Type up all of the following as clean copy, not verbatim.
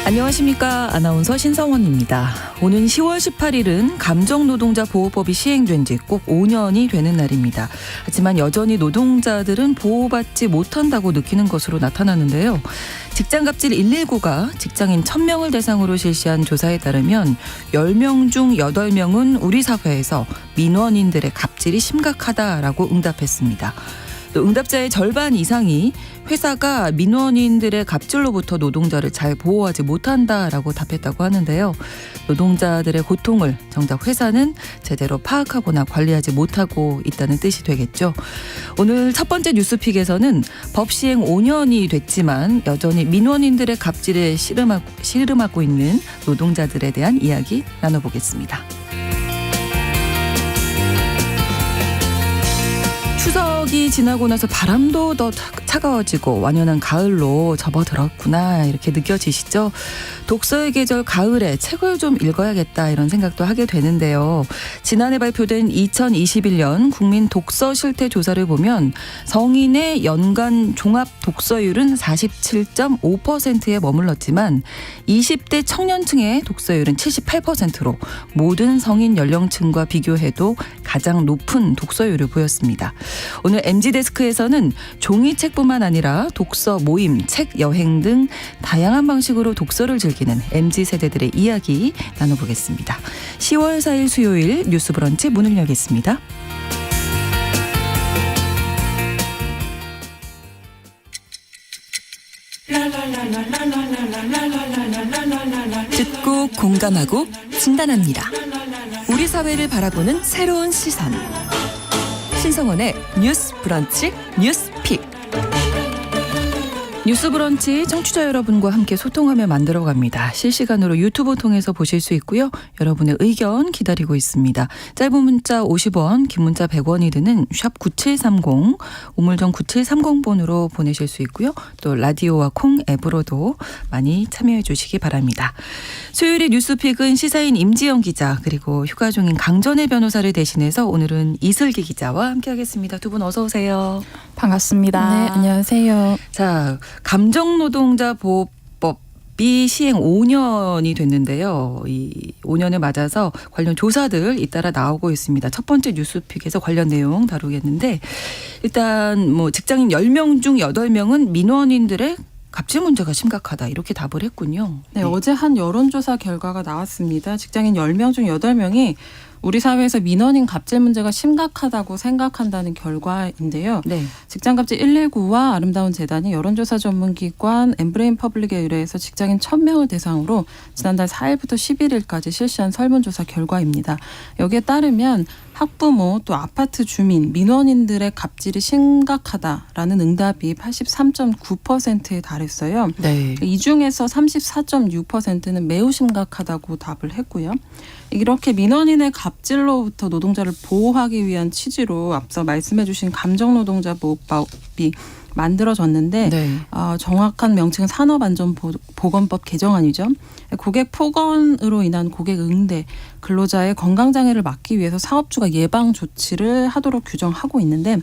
안녕하십니까. 아나운서 신성원입니다. 오는 10월 18일은 감정노동자보호법이 시행된 지 꼭 5년이 되는 날입니다. 하지만 여전히 노동자들은 보호받지 못한다고 느끼는 것으로 나타나는데요. 직장갑질 119가 직장인 1000명을 대상으로 실시한 조사에 따르면 10명 중 8명은 우리 사회에서 민원인들의 갑질이 심각하다라고 응답했습니다. 또 응답자의 절반 이상이 회사가 민원인들의 갑질로부터 노동자를 잘 보호하지 못한다라고 답했다고 하는데요. 노동자들의 고통을 정작 회사는 제대로 파악하거나 관리하지 못하고 있다는 뜻이 되겠죠. 오늘 첫 번째 뉴스픽에서는 법 시행 5년이 됐지만 여전히 민원인들의 갑질에 씨름하고 있는 노동자들에 대한 이야기 나눠보겠습니다. 추석이 지나고 나서 바람도 더 차가워지고 완연한 가을로 접어들었구나 이렇게 느껴지시죠? 독서의 계절 가을에 책을 좀 읽어야겠다 이런 생각도 하게 되는데요. 지난해 발표된 2021년 국민 독서 실태 조사를 보면 성인의 연간 종합 독서율은 47.5%에 머물렀지만 20대 청년층의 독서율은 78%로 모든 성인 연령층과 비교해도 가장 높은 독서율을 보였습니다. 오늘 MZ데스크에서는 종이책뿐만 아니라 독서 모임, 책 여행 등 다양한 방식으로 독서를 즐기는 MZ세대들의 이야기 나눠보겠습니다. 10월 4일 수요일 뉴스 브런치 문을 열겠습니다. 듣고 공감하고 진단합니다. 우리 사회를 바라보는 새로운 시선. 신성원의 뉴스 브런치 뉴스픽. 뉴스 브런치 청취자 여러분과 함께 소통하며 만들어갑니다. 실시간으로 유튜브 통해서 보실 수 있고요. 여러분의 의견 기다리고 있습니다. 짧은 문자 50원, 긴 문자 100원이 드는 샵 9730, 우물정 9730번으로 보내실 수 있고요. 또 라디오와 콩 앱으로도 많이 참여해 주시기 바랍니다. 수요일의 뉴스픽은 시사인 임지영 기자 그리고 휴가 중인 강전혜 변호사를 대신해서 오늘은 이슬기 기자와 함께하겠습니다. 두 분 어서 오세요. 반갑습니다. 네, 안녕하세요. 자, 감정노동자보호법이 시행 5년이 됐는데요. 이 5년을 맞아서 관련 조사들 잇따라 나오고 있습니다. 첫 번째 뉴스픽에서 관련 내용 다루겠는데 일단 뭐 직장인 10명 중 8명은 민원인들의 갑질 문제가 심각하다 이렇게 답을 했군요. 네, 어제 한 여론조사 결과가 나왔습니다. 직장인 10명 중 8명이 우리 사회에서 민원인 갑질 문제가 심각하다고 생각한다는 결과인데요. 네. 직장갑질 119와 아름다운 재단이 여론조사 전문기관 엠브레인 퍼블릭에 의뢰해서 직장인 1000명을 대상으로 지난달 4일부터 11일까지 실시한 설문조사 결과입니다. 여기에 따르면 학부모 또 아파트 주민, 민원인들의 갑질이 심각하다라는 응답이 83.9%에 달했어요. 네. 이 중에서 34.6%는 매우 심각하다고 답을 했고요. 이렇게 민원인의 갑질로부터 노동자를 보호하기 위한 취지로 앞서 말씀해 주신 감정노동자보호법이 만들어졌는데 네. 정확한 명칭은 산업안전보건법 개정안이죠. 고객 폭언으로 인한 고객 응대, 근로자의 건강장애를 막기 위해서 사업주가 예방 조치를 하도록 규정하고 있는데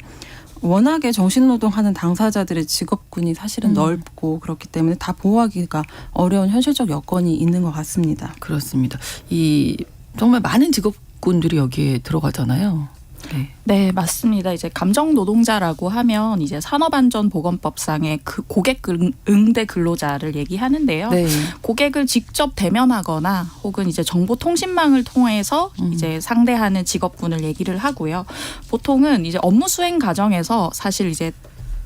워낙에 정신노동하는 당사자들의 직업군이 사실은 넓고 그렇기 때문에 다 보호하기가 어려운 현실적 여건이 있는 것 같습니다. 그렇습니다. 이 정말 많은 직업군들이 여기에 들어가잖아요. 네. 네, 맞습니다. 이제 감정 노동자라고 하면 이제 산업안전보건법상의 그 고객 응대 근로자를 얘기하는데요. 네. 고객을 직접 대면하거나 혹은 이제 정보통신망을 통해서 이제 상대하는 직업군을 얘기를 하고요. 보통은 이제 업무 수행 과정에서 사실 이제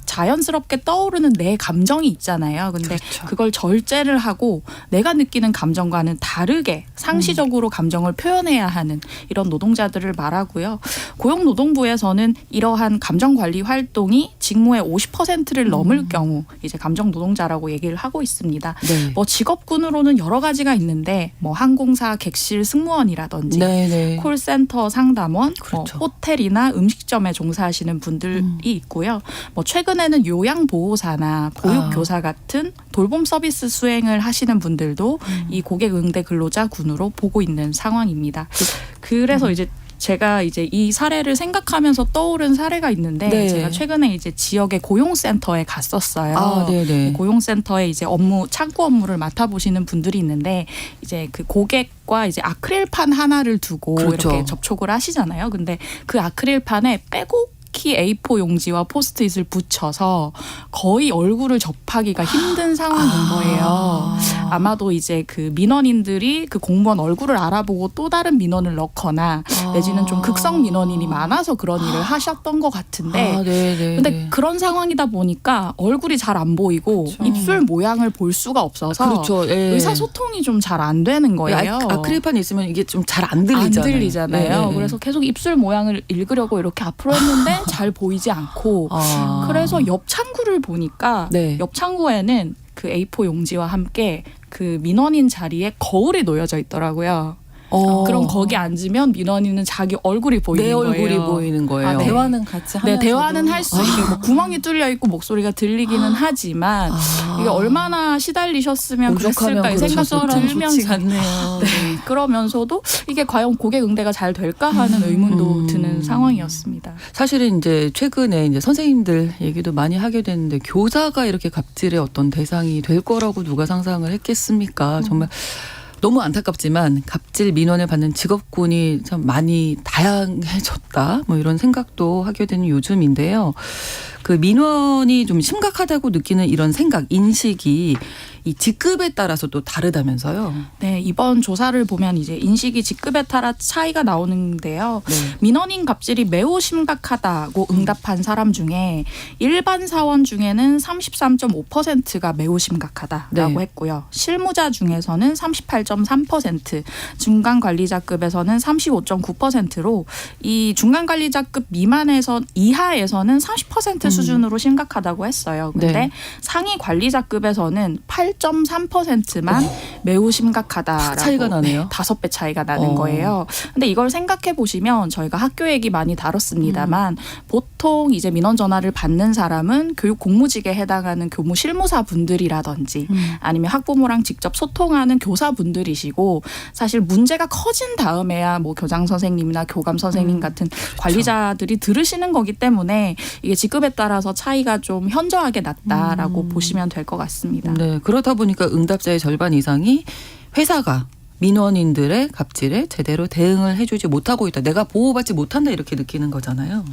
자연스럽게 떠오르는 내 감정이 있잖아요. 근데 그렇죠. 그걸 절제를 하고 내가 느끼는 감정과는 다르게 상시적으로 감정을 표현해야 하는 이런 노동자들을 말하고요. 고용노동부에서는 이러한 감정관리 활동이 직무의 50%를 넘을 경우 이제 감정노동자라고 얘기를 하고 있습니다. 네. 뭐 직업군으로는 여러 가지가 있는데 뭐 항공사 객실 승무원이라든지 네. 콜센터 상담원, 그렇죠. 호텔이나 음식점에 종사하시는 분들이 있고요. 뭐 최근에는 요양보호사나 보육교사 같은 돌봄 서비스 수행을 하시는 분들도 이 고객 응대 근로자 군으로 보고 있는 상황입니다. 그래서 이제 제가 이제 이 사례를 생각하면서 떠오른 사례가 있는데 네. 제가 최근에 이제 지역의 고용센터에 갔었어요. 아, 네네. 고용센터에 이제 창구 업무를 맡아보시는 분들이 있는데 이제 그 고객과 이제 아크릴판 하나를 두고 그렇죠. 이렇게 접촉을 하시잖아요. 근데 그 아크릴판에 빼곡히 A4 용지와 포스트잇을 붙여서 거의 얼굴을 접하기가 힘든 상황인 거예요. 아마도 이제 그 민원인들이 그 공무원 얼굴을 알아보고 또 다른 민원을 넣거나 내지는 좀 극성 민원인이 많아서 그런 일을 하셨던 것 같은데 아, 네네. 근데 그런 상황이다 보니까 얼굴이 잘 안 보이고 그렇죠. 입술 모양을 볼 수가 없어서 그렇죠. 예. 의사소통이 좀 잘 안 되는 거예요. 아크릴판이 있으면 이게 좀 잘 안 안 들리잖아요. 들리잖아요. 네. 그래서 계속 입술 모양을 읽으려고 이렇게 앞으로 했는데 잘 보이지 않고 그래서 옆 창구를 보니까 네. 옆 창구에는 그 A4 용지와 함께 그 민원인 자리에 거울이 놓여져 있더라고요. 그럼 거기 앉으면 민원인은 자기 얼굴이 보이는 내 거예요. 얼굴이 보이는 거예요. 아, 네. 대화는 같이 하면서 네, 대화는 할 수 있게 뭐 구멍이 뚫려 있고 목소리가 들리기는 하지만 이게 얼마나 시달리셨으면 오죽하면 그랬을까 이 생각도 그러셨을지. 들면서 않네요. 그러면서도 이게 과연 고객 응대가 잘 될까 하는 의문도 드는 상황이었습니다. 사실은 이제 최근에 이제 선생님들 얘기도 많이 하게 됐는데 교사가 이렇게 갑질의 어떤 대상이 될 거라고 누가 상상을 했겠습니까? 정말 너무 안타깝지만 갑질 민원을 받는 직업군이 참 많이 다양해졌다. 뭐 이런 생각도 하게 되는 요즘인데요. 그 민원이 좀 심각하다고 느끼는 이런 생각, 인식이 이 직급에 따라서 또 다르다면서요. 네, 이번 조사를 보면 이제 인식이 직급에 따라 차이가 나오는데요. 네. 민원인 갑질이 매우 심각하다고 응답한 사람 중에 일반 사원 중에는 33.5%가 매우 심각하다라고 네. 했고요. 실무자 중에서는 38.3%, 중간 관리자급에서는 35.9%로 이 중간 관리자급 이하에서는 30% 수준으로 심각하다고 했어요. 근데 네. 상위 관리자급에서는 8.3%만 매우 심각하다라고 차이가 나네요. 5배 차이가 나는 거예요. 근데 이걸 생각해 보시면 저희가 학교 얘기 많이 다뤘습니다만 보통 이제 민원 전화를 받는 사람은 교육 공무직에 해당하는 교무 실무사 분들이라든지 아니면 학부모랑 직접 소통하는 교사 분들이시고 사실 문제가 커진 다음에야 뭐 교장 선생님이나 교감 선생님 같은 관리자들이 들으시는 거기 때문에 이게 직급에 따라서 차이가 좀 현저하게 났다라고 보시면 될 것 같습니다. 네, 그러다 보니까 응답자의 절반 이상이 회사가 민원인들의 갑질에 제대로 대응을 해주지 못하고 있다. 내가 보호받지 못한다 이렇게 느끼는 거잖아요.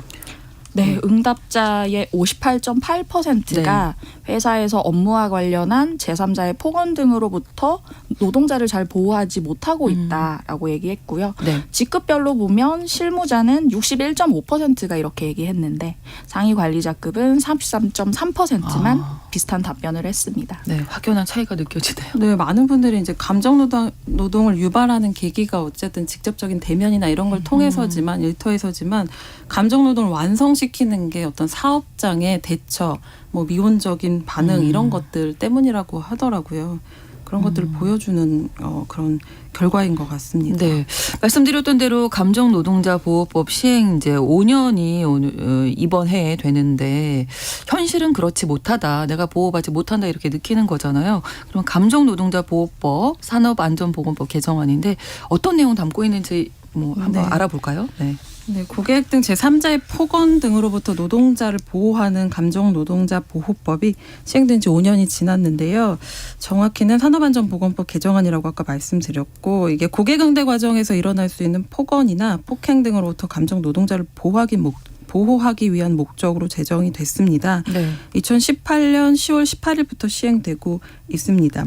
네, 응답자의 58.8%가 회사에서 업무와 관련한 제3자의 폭언 등으로부터 노동자를 잘 보호하지 못하고 있다라고 얘기했고요. 네. 직급별로 보면 실무자는 61.5%가 이렇게 얘기했는데 상위 관리자급은 33.3%만 비슷한 답변을 했습니다. 네, 확연한 차이가 느껴지네요. 네, 많은 분들이 이제 감정 노동을 유발하는 계기가 어쨌든 직접적인 대면이나 이런 걸 통해서지만 일터에서지만 감정 노동을 완성시키는 게 어떤 사업장의 대처, 뭐 미온적인 반응 이런 것들 때문이라고 하더라고요. 그런 것들을 보여주는 그런 결과인 것 같습니다. 네, 말씀드렸던 대로 감정노동자보호법 시행 이제 5년이 이번 해에 되는데 현실은 그렇지 못하다. 내가 보호받지 못한다 이렇게 느끼는 거잖아요. 그럼 감정노동자보호법 산업안전보건법 개정안인데 어떤 내용 담고 있는지 뭐 한번 네. 알아볼까요? 네. 네, 고객 등 제3자의 폭언 등으로부터 노동자를 보호하는 감정노동자보호법이 시행된 지 5년이 지났는데요. 정확히는 산업안전보건법 개정안이라고 아까 말씀드렸고 이게 고객 응대 과정에서 일어날 수 있는 폭언이나 폭행 등으로부터 감정노동자를 보호하기 위한 목적으로 제정이 됐습니다. 네. 2018년 10월 18일부터 시행되고 있습니다.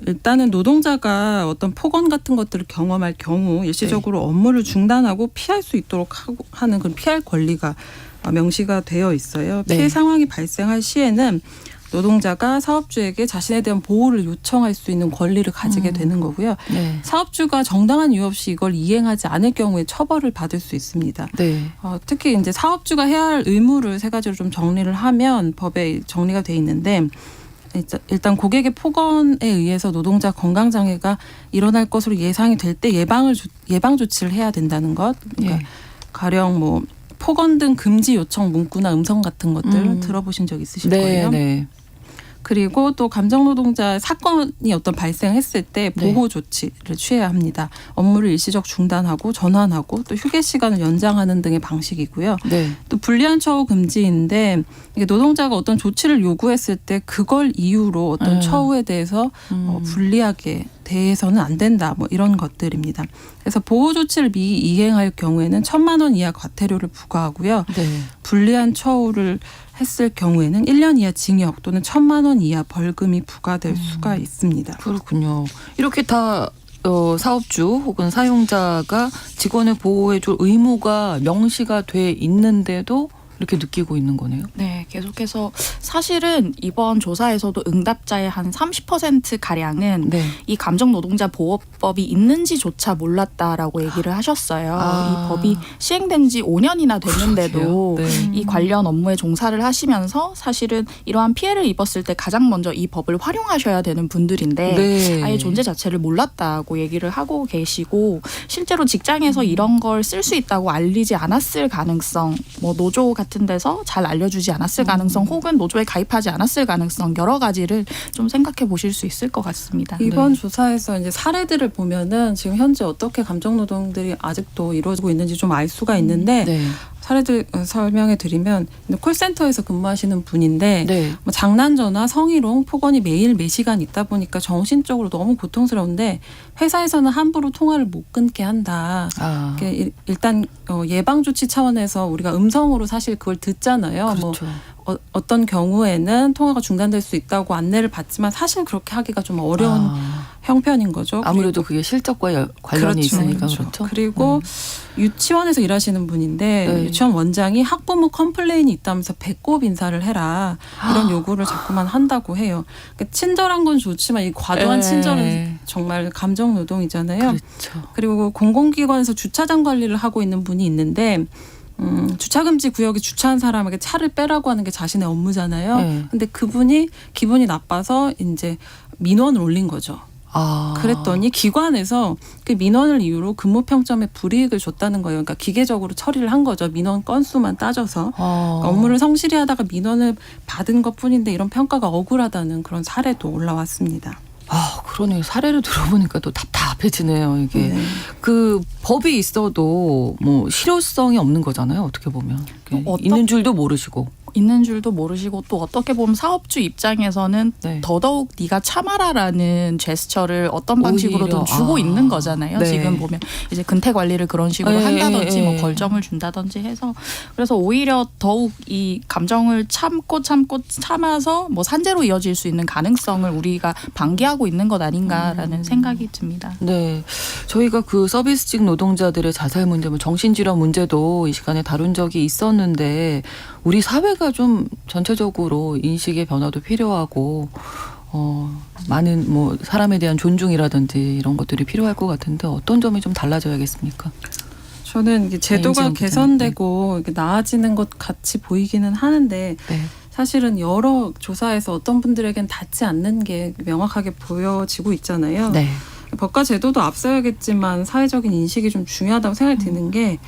일단은 노동자가 어떤 폭언 같은 것들을 경험할 경우 일시적으로 업무를 중단하고 피할 수 있도록 하는 그런 피할 권리가 명시가 되어 있어요. 피해 네. 상황이 발생할 시에는 노동자가 사업주에게 자신에 대한 보호를 요청할 수 있는 권리를 가지게 되는 거고요. 네. 사업주가 정당한 이유 없이 이걸 이행하지 않을 경우에 처벌을 받을 수 있습니다. 네. 특히 이제 사업주가 해야 할 의무를 세 가지로 좀 정리를 하면 법에 정리가 돼 있는데 일단 고객의 폭언에 의해서 노동자 건강 장애가 일어날 것으로 예상이 될 때 예방 조치를 해야 된다는 것. 그러니까 예. 가령 뭐 폭언 등 금지 요청 문구나 음성 같은 것들 들어보신 적 있으실 네, 거예요. 네. 그리고 또 감정노동자 사건이 어떤 발생했을 때 네. 보호 조치를 취해야 합니다. 업무를 일시적 중단하고 전환하고 또 휴게 시간을 연장하는 등의 방식이고요. 네. 또 불리한 처우 금지인데 이게 노동자가 어떤 조치를 요구했을 때 그걸 이유로 어떤 처우에 대해서 불리하게 대해서는 안 된다. 뭐 이런 것들입니다. 그래서 보호 조치를 미이행할 경우에는 1,000만 원 이하 과태료를 부과하고요. 네. 불리한 처우를 했을 경우에는 1년 이하 징역 또는 1,000만 원 이하 벌금이 부과될 수가 있습니다. 그렇군요. 이렇게 다 사업주 혹은 사용자가 직원을 보호해줄 의무가 명시가 돼 있는데도 이렇게 느끼고 있는 거네요. 네, 계속해서 사실은 이번 조사에서도 응답자의 한 30%가량은 네. 이 감정노동자 보호법이 있는지조차 몰랐다라고 얘기를 하셨어요. 아. 이 법이 시행된 지 5년이나 됐는데도 그러게요. 네. 이 관련 업무에 종사를 하시면서 사실은 이러한 피해를 입었을 때 가장 먼저 이 법을 활용하셔야 되는 분들인데 네. 아예 존재 자체를 몰랐다고 얘기를 하고 계시고 실제로 직장에서 이런 걸 쓸 수 있다고 알리지 않았을 가능성, 뭐 노조 같은 데서 잘 알려주지 않았을 가능성 혹은 노조에 가입하지 않았을 가능성 여러 가지를 좀 생각해 보실 수 있을 것 같습니다. 이번 조사에서 이제 사례들을 보면은 지금 현재 어떻게 감정노동들이 아직도 이루어지고 있는지 좀 알 수가 있는데 네. 사례들 설명해 드리면 콜센터에서 근무하시는 분인데 네. 뭐 장난 전화, 성희롱, 폭언이 매일 매시간 있다 보니까 정신적으로 너무 고통스러운데 회사에서는 함부로 통화를 못 끊게 한다. 아. 일단 예방 조치 차원에서 우리가 음성으로 사실 그걸 듣잖아요. 그렇죠. 어떤 경우에는 통화가 중단될 수 있다고 안내를 받지만 사실 그렇게 하기가 좀 어려운 형편인 거죠. 아무래도 그게 실적과 관련이 그렇죠. 있으니까 그렇죠. 그렇죠. 그리고 유치원에서 일하시는 분인데 네. 유치원 원장이 학부모 컴플레인이 있다면서 배꼽 인사를 해라 이런 요구를 자꾸만 한다고 해요. 그러니까 친절한 건 좋지만 이 과도한 네. 친절은 정말 감정 노동이잖아요. 그렇죠. 그리고 공공기관에서 주차장 관리를 하고 있는 분이 있는데 주차금지 구역에 주차한 사람에게 차를 빼라고 하는 게 자신의 업무잖아요. 네. 근데 그분이 기분이 나빠서 이제 민원을 올린 거죠. 아. 그랬더니 기관에서 그 민원을 이유로 근무 평점에 불이익을 줬다는 거예요. 그러니까 기계적으로 처리를 한 거죠. 민원 건수만 따져서. 그러니까 업무를 성실히 하다가 민원을 받은 것뿐인데 이런 평가가 억울하다는 그런 사례도 올라왔습니다. 아, 그러네요. 사례를 들어보니까 또 답답해지네요. 이게 네. 그 법이 있어도 뭐 실효성이 없는 거잖아요. 어떻게 보면 이렇게 있는 줄도 모르시고. 있는 줄도 모르시고 또 어떻게 보면 사업주 입장에서는 네. 더더욱 네가 참아라라는 제스처를 어떤 방식으로든 오히려. 주고 있는 거잖아요. 네. 지금 보면 이제 근태 관리를 그런 식으로 네, 한다든지 네. 뭐 벌점을 준다든지 해서 그래서 오히려 더욱 이 감정을 참아서 뭐 산재로 이어질 수 있는 가능성을 우리가 방기하고 있는 것 아닌가라는 생각이 듭니다. 네, 저희가 그 서비스직 노동자들의 자살 문제, 뭐 정신질환 문제도 이 시간에 다룬 적이 있었는데 우리 사회가 좀 전체적으로 인식의 변화도 필요하고 많은 뭐 사람에 대한 존중이라든지 이런 것들이 필요할 것 같은데 어떤 점이 좀 달라져야겠습니까? 저는 이게 제도가 임지영 개선되고 이게 나아지는 것 같이 보이기는 하는데 네. 사실은 여러 조사에서 어떤 분들에겐 닿지 않는 게 명확하게 보여지고 있잖아요. 네. 법과 제도도 앞서야겠지만 사회적인 인식이 좀 중요하다고 생각이 드는 게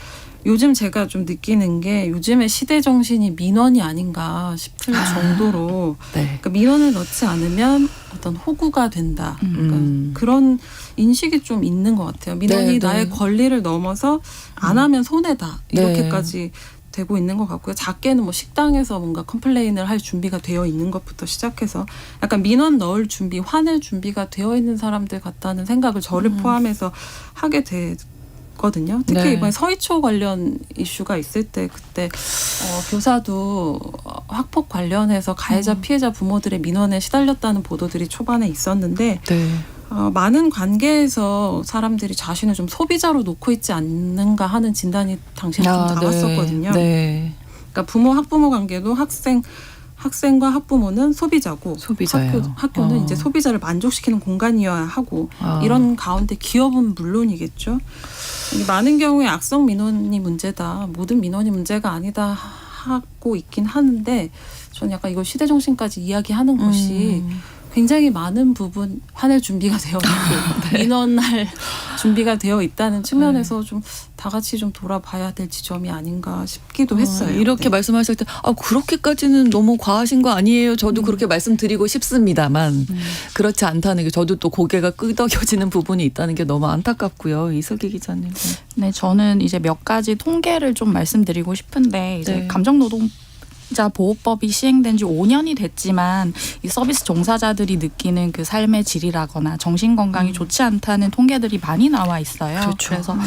요즘 제가 좀 느끼는 게 요즘의 시대 정신이 민원이 아닌가 싶을 정도로 네. 그러니까 민원을 넣지 않으면 어떤 호구가 된다. 그러니까 그런 인식이 좀 있는 것 같아요. 민원이 네, 네. 나의 권리를 넘어서 안 하면 손해다. 이렇게까지 되고 있는 것 같고요. 작게는 뭐 식당에서 뭔가 컴플레인을 할 준비가 되어 있는 것부터 시작해서 약간 민원 넣을 준비, 화낼 준비가 되어 있는 사람들 같다는 생각을 저를 포함해서 하게 됐거든요. 특히 네. 이번에 서희초 관련 이슈가 있을 때 그때 교사도 학폭 관련해서 가해자 피해자 부모들의 민원에 시달렸다는 보도들이 초반에 있었는데 네. 많은 관계에서 사람들이 자신을 좀 소비자로 놓고 있지 않는가 하는 진단이 당시에 좀 나왔었거든요. 네. 그러니까 부모 학부모 관계도 학생과 학부모는 소비자고 소비자예요. 학교는 이제 소비자를 만족시키는 공간이어야 하고 이런 가운데 기업은 물론이겠죠. 많은 경우에 악성 민원이 문제다. 모든 민원이 문제가 아니다 하고 있긴 하는데 저는 약간 이걸 시대 정신까지 이야기하는 것이 굉장히 많은 부분 화낼 준비가 되어 있고 민원할 준비가 되어 있다는 측면에서 좀 다 같이 좀 돌아봐야 될 지점이 아닌가 싶기도 했어요. 이렇게 네. 말씀하실 때 그렇게까지는 너무 과하신 거 아니에요. 저도 그렇게 말씀드리고 싶습니다만 그렇지 않다는 게 저도 또 고개가 끄덕여지는 부분이 있다는 게 너무 안타깝고요. 이슬기 기자님. 네, 저는 이제 몇 가지 통계를 좀 말씀드리고 싶은데 이제 네. 감정노동자 보호법이 시행된 지 5년이 됐지만 이 서비스 종사자들이 느끼는 그 삶의 질이라거나 정신 건강이 좋지 않다는 통계들이 많이 나와 있어요. 그렇죠. 그래서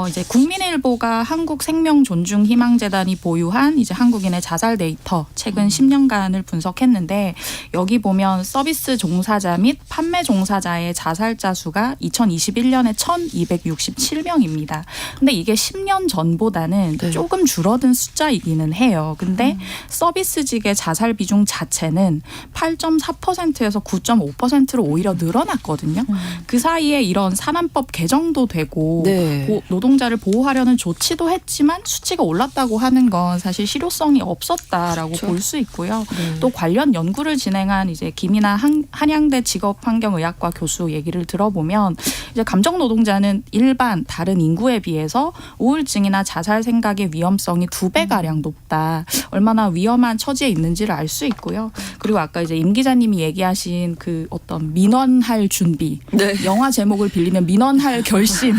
이제 국민일보가 한국생명존중희망재단이 보유한 이제 한국인의 자살 데이터 최근 10년간을 분석했는데 여기 보면 서비스 종사자 및 판매 종사자의 자살자 수가 2021년에 1,267명입니다. 근데 이게 10년 전보다는 네. 조금 줄어든 숫자이기는 해요. 근데 서비스직의 자살 비중 자체는 8.4%에서 9.5%로 오히려 늘어났거든요. 그 사이에 이런 산안법 개정도 되고 네. 노동자를 보호하려는 조치도 했지만 수치가 올랐다고 하는 건 사실 실효성이 없었다라고 그렇죠. 볼 수 있고요. 네. 또 관련 연구를 진행한 이제 김이나 한양대 직업환경의학과 교수 얘기를 들어보면 이제 감정 노동자는 일반 다른 인구에 비해서 우울증이나 자살 생각의 위험성이 2배 가량 높다. 얼마나 위험한 처지에 있는지를 알 수 있고요. 그리고 아까 이제 임 기자님이 얘기하신 그 어떤 민원할 준비, 네. 영화 제목을 빌리면 민원할 결심이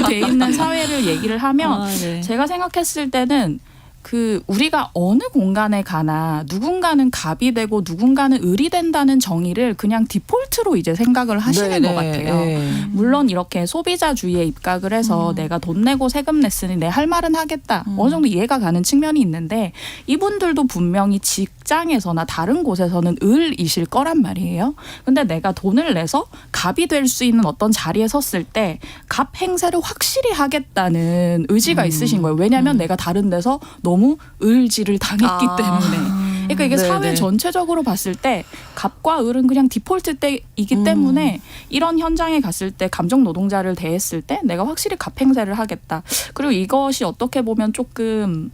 돼 있는 사회를 얘기를 하면 네. 제가 생각했을 때는 그 우리가 어느 공간에 가나 누군가는 갑이 되고 누군가는 을이 된다는 정의를 그냥 디폴트로 이제 생각을 하시는 것 같아요. 물론 이렇게 소비자주의에 입각을 해서 내가 돈 내고 세금 냈으니 내 할 말은 하겠다. 어느 정도 이해가 가는 측면이 있는데 이분들도 분명히 직장에서나 다른 곳에서는 을이실 거란 말이에요. 근데 내가 돈을 내서 갑이 될 수 있는 어떤 자리에 섰을 때 갑 행세를 확실히 하겠다는 의지가 있으신 거예요. 왜냐하면 내가 다른 데서 너무 을지를 당했기 때문에. 그러니까 이게 네네. 사회 전체적으로 봤을 때 갑과 을은 그냥 디폴트 때이기 때문에 이런 현장에 갔을 때 감정 노동자를 대했을 때 내가 확실히 갑 행세를 하겠다. 그리고 이것이 어떻게 보면 조금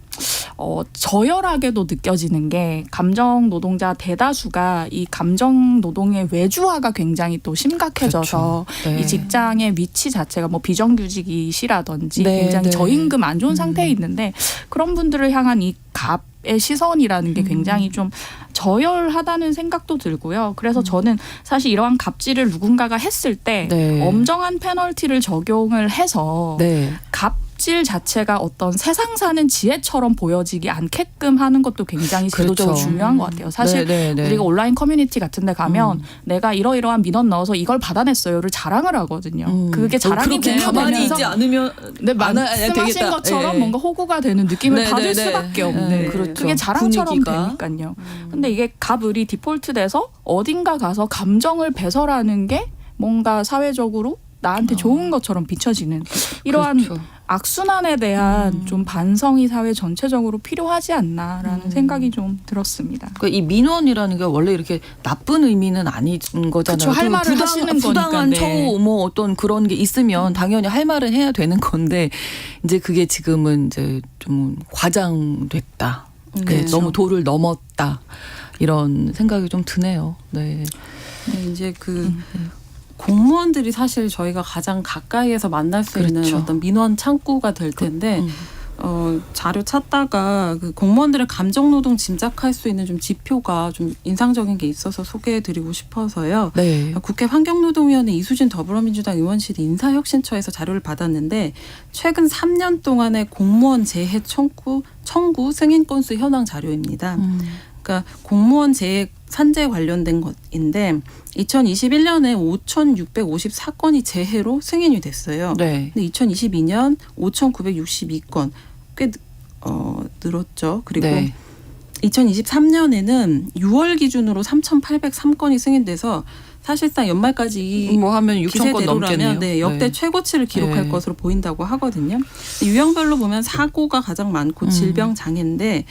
저열하게도 느껴지는 게 감정 노동자 대다수가 이 감정 노동의 외주화가 굉장히 또 심각해져서 그렇죠. 네. 이 직장의 위치 자체가 뭐 비정규직이시라든지 네, 굉장히 네. 저임금 안 좋은 상태에 있는데 그런 분들을 향한 이 갑의 시선이라는 게 굉장히 좀 저열하다는 생각도 들고요. 그래서 저는 사실 이러한 갑질을 누군가가 했을 때 네. 엄정한 페널티를 적용을 해서 네. 갑질 자체가 어떤 세상 사는 지혜처럼 보여지지 않게끔 하는 것도 굉장히 제도적으로 그렇죠. 중요한 것 같아요. 사실 우리가 온라인 커뮤니티 같은 데 가면 내가 이러이러한 민원 넣어서 이걸 받아냈어요를 자랑을 하거든요. 그게 자랑이 그렇게 가만히 있지 않으면 말씀하신 것처럼 뭔가 호구가 되는 느낌을 네, 받을 네, 네. 수밖에 없는 그렇죠. 그게 자랑처럼 분위기가. 되니까요. 근데 이게 갑을이 디폴트돼서 어딘가 가서 감정을 배설하는 게 뭔가 사회적으로 나한테 좋은 것처럼 비춰지는 이러한 그렇죠. 악순환에 대한 좀 반성이 사회 전체적으로 필요하지 않나라는 생각이 좀 들었습니다. 그러니까 이 민원이라는 게 원래 이렇게 나쁜 의미는 아닌 거잖아요. 그쵸, 할 말을 하시는 부당한 거니까, 네. 처우 뭐 어떤 그런 게 있으면 당연히 할 말은 해야 되는 건데 이제 그게 지금은 이제 좀 과장됐다. 그렇죠. 너무 도를 넘었다. 이런 생각이 좀 드네요. 네. 네, 이제 그 공무원들이 사실 저희가 가장 가까이에서 만날 수 있는 그렇죠. 어떤 민원 창구가 될 텐데 자료 찾다가 그 공무원들의 감정 노동 짐작할 수 있는 좀 지표가 좀 인상적인 게 있어서 소개해드리고 싶어서요. 네. 국회 환경노동위원회 이수진 더불어민주당 의원실이 인사혁신처에서 자료를 받았는데 최근 3년 동안의 공무원 재해 청구 승인 건수 현황 자료입니다. 그러니까 공무원 재해 산재 관련된 것인데 2021년에 5,654건이 재해로 승인이 됐어요. 네. 근데 2022년 5,962건 꽤 늘었죠. 그리고 네. 2023년에는 6월 기준으로 3,803건이 승인돼서 사실상 연말까지 뭐 하면 6천 건 넘겠네요. 기세대로라면 네, 역대 네. 최고치를 기록할 네. 것으로 보인다고 하거든요. 유형별로 보면 사고가 가장 많고 질병 장애인데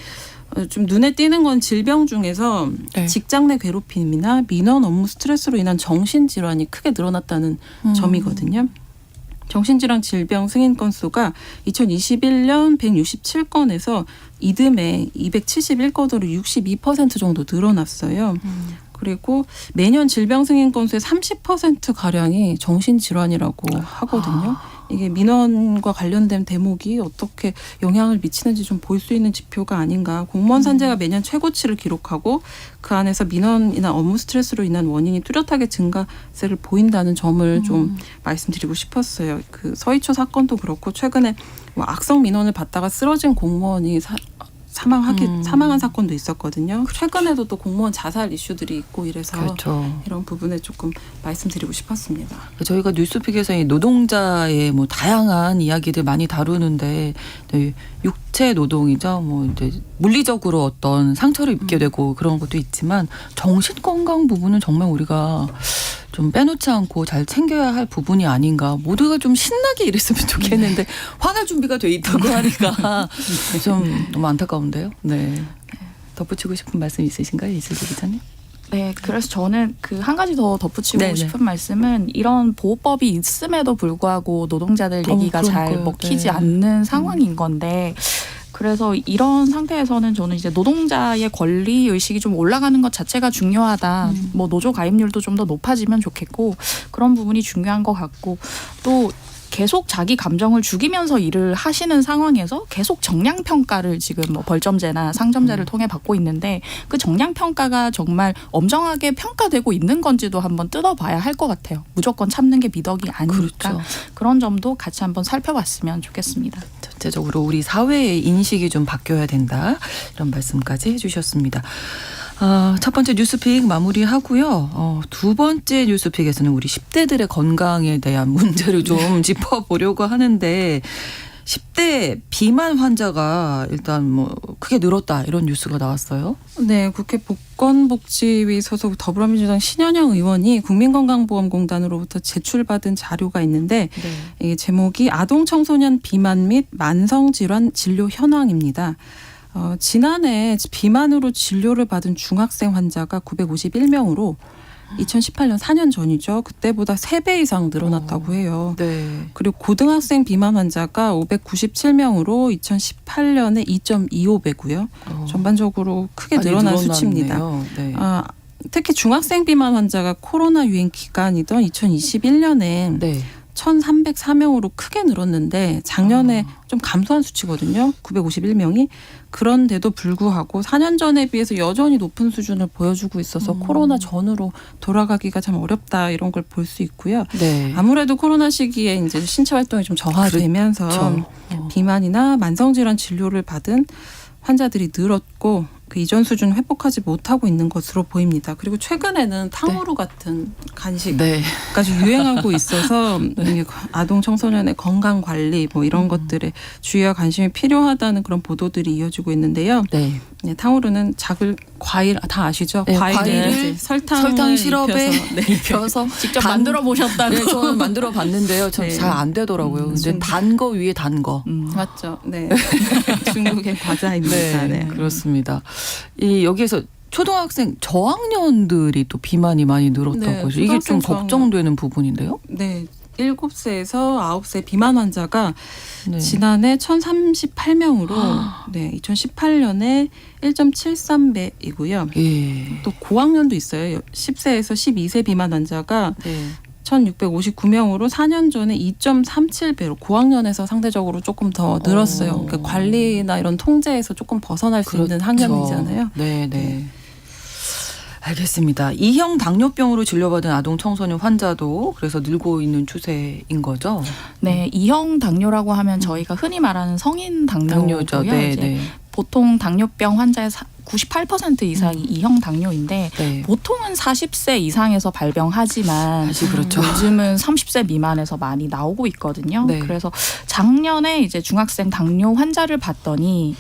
좀 눈에 띄는 건 질병 중에서 네. 직장 내 괴롭힘이나 민원 업무 스트레스로 인한 정신질환이 크게 늘어났다는 점이거든요. 정신질환 질병 승인 건수가 2021년 167건에서 이듬해 271건으로 62% 정도 늘어났어요. 그리고 매년 질병 승인 건수의 30% 가량이 정신질환이라고 하거든요. 이게 민원과 관련된 대목이 어떻게 영향을 미치는지 좀 볼 수 있는 지표가 아닌가. 공무원 산재가 매년 최고치를 기록하고 그 안에서 민원이나 업무 스트레스로 인한 원인이 뚜렷하게 증가세를 보인다는 점을 좀 말씀드리고 싶었어요. 그 서희초 사건도 그렇고 최근에 뭐 악성 민원을 받다가 쓰러진 공무원이 사망한 사건도 있었거든요. 최근에도 또 공무원 자살 이슈들이 있고 이래서 그렇죠. 이런 부분에 조금 말씀드리고 싶었습니다. 저희가 뉴스픽에서 이 노동자의 뭐 다양한 이야기들 많이 다루는데 육체 노동이죠. 뭐 이제 물리적으로 어떤 상처를 입게 되고 그런 것도 있지만 정신 건강 부분은 정말 우리가 좀 빼놓지 않고 잘 챙겨야 할 부분이 아닌가. 모두가 좀 신나게 일했으면 좋겠는데 화날 준비가 돼 있다고 하니까 좀 너무 안타까운데요. 네. 덧붙이고 싶은 말씀 있으신가요, 이슬기 기자님? 네, 그래서 저는 그 한 가지 더 덧붙이고 네네. 싶은 말씀은 이런 보호법이 있음에도 불구하고 노동자들 얘기가 잘 그러니까요. 먹히지 네. 않는 상황인 건데 그래서 이런 상태에서는 저는 이제 노동자의 권리 의식이 좀 올라가는 것 자체가 중요하다. 뭐 노조 가입률도 좀 더 높아지면 좋겠고 그런 부분이 중요한 것 같고 또 계속 자기 감정을 죽이면서 일을 하시는 상황에서 계속 정량 평가를 지금 뭐 벌점제나 상점제를 통해 받고 있는데 그 정량 평가가 정말 엄정하게 평가되고 있는 건지도 한번 뜯어봐야 할 것 같아요. 무조건 참는 게 미덕이 아니니까 그렇죠. 그런 점도 같이 한번 살펴봤으면 좋겠습니다. 전체적으로 우리 사회의 인식이 좀 바뀌어야 된다. 이런 말씀까지 해주셨습니다. 첫 번째 뉴스픽 마무리하고요. 두 번째 뉴스픽에서는 우리 10대들의 건강에 대한 문제를 좀 짚어보려고 하는데 10대 비만 환자가 일단 뭐 크게 늘었다 이런 뉴스가 나왔어요. 네, 국회 보건복지위 소속 더불어민주당 신현영 의원이 국민건강보험공단으로부터 제출받은 자료가 있는데 이 제목이 아동 청소년 비만 및 만성질환 진료 현황입니다. 지난해 비만으로 진료를 받은 중학생 환자가 951명으로 2018년 4년 전이죠. 그때보다 3배 이상 늘어났다고 해요. 네. 그리고 고등학생 비만 환자가 597명으로 2018년에 2.25배고요. 전반적으로 크게 많이 늘어난 늘어났네요. 수치입니다. 네. 특히 중학생 비만 환자가 코로나 유행 기간이던 2021년에 네. 1,304명으로 크게 늘었는데 작년에 좀 감소한 수치거든요. 951명이. 그런데도 불구하고 4년 전에 비해서 여전히 높은 수준을 보여주고 있어서 코로나 전으로 돌아가기가 참 어렵다 이런 걸 볼 수 있고요. 네. 아무래도 코로나 시기에 이제 신체 활동이 좀 저하되면서 그렇죠. 비만이나 만성질환 진료를 받은 환자들이 늘었고 그 이전 수준 회복하지 못하고 있는 것으로 보입니다. 그리고 최근에는 탕후루 같은 간식까지 네. 유행하고 있어서 이게 아동 청소년의 건강 관리 뭐 이런 것들에 주의와 관심이 필요하다는 그런 보도들이 이어지고 있는데요. 네. 네, 탕후루는 작을 과일 다 아시죠? 네, 과일을 과일을 이제 설탕 시럽에 입혀서 직접 만들어 보셨다고. 네, 저는 만들어 봤는데요. 네. 잘 안 되더라고요. 근데 단 거 위에 단 거. 맞죠? 네. 중국의 과자입니다. 네, 네. 그렇습니다. 이 여기에서 초등학생 저학년들이 또 비만이 많이 늘었다고 네, 하죠. 이게 좀 초등학생 걱정되는 부분인데요. 네. 7세에서 9세 비만 환자가 네. 지난해 1,038명으로 네, 2018년에 1.73배이고요. 예. 또 고학년도 있어요. 10세에서 12세 비만 환자가 네. 1,659명으로 4년 전에 2.37배로 고학년에서 상대적으로 조금 더 늘었어요. 그러니까 관리나 이런 통제에서 조금 벗어날 수 있는 학년이잖아요. 네, 네. 알겠습니다. 2형 당뇨병으로 진료받은 아동 청소년 환자도 그래서 늘고 있는 추세인 거죠. 네, 2형 당뇨라고 하면 저희가 흔히 말하는 성인 당뇨고요. 당뇨죠. 네, 이제 네. 보통 당뇨병 환자의 98% 이상이 2형 당뇨인데 네. 보통은 40세 이상에서 발병하지만 사실 그렇죠. 요즘은 30세 미만에서 많이 나오고 있거든요. 네. 그래서 작년에 이제 중학생 당뇨 환자를 봤더니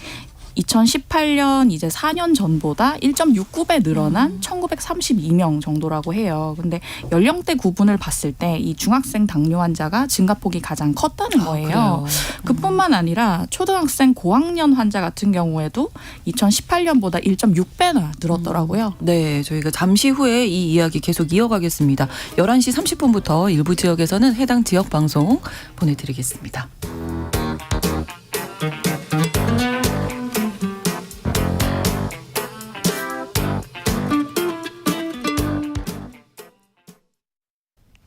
2018년 이제 4년 전보다 1.69배 늘어난 1932명 정도라고 해요. 근데 연령대 구분을 봤을 때 이 중학생 당뇨 환자가 증가폭이 가장 컸다는 거예요. 그래요. 그뿐만 아니라 초등학생 고학년 환자 같은 경우에도 2018년보다 1.6배나 늘었더라고요. 네, 저희가 잠시 후에 이 이야기 계속 이어가겠습니다. 11시 30분부터 일부 지역에서는 해당 지역 방송 보내드리겠습니다.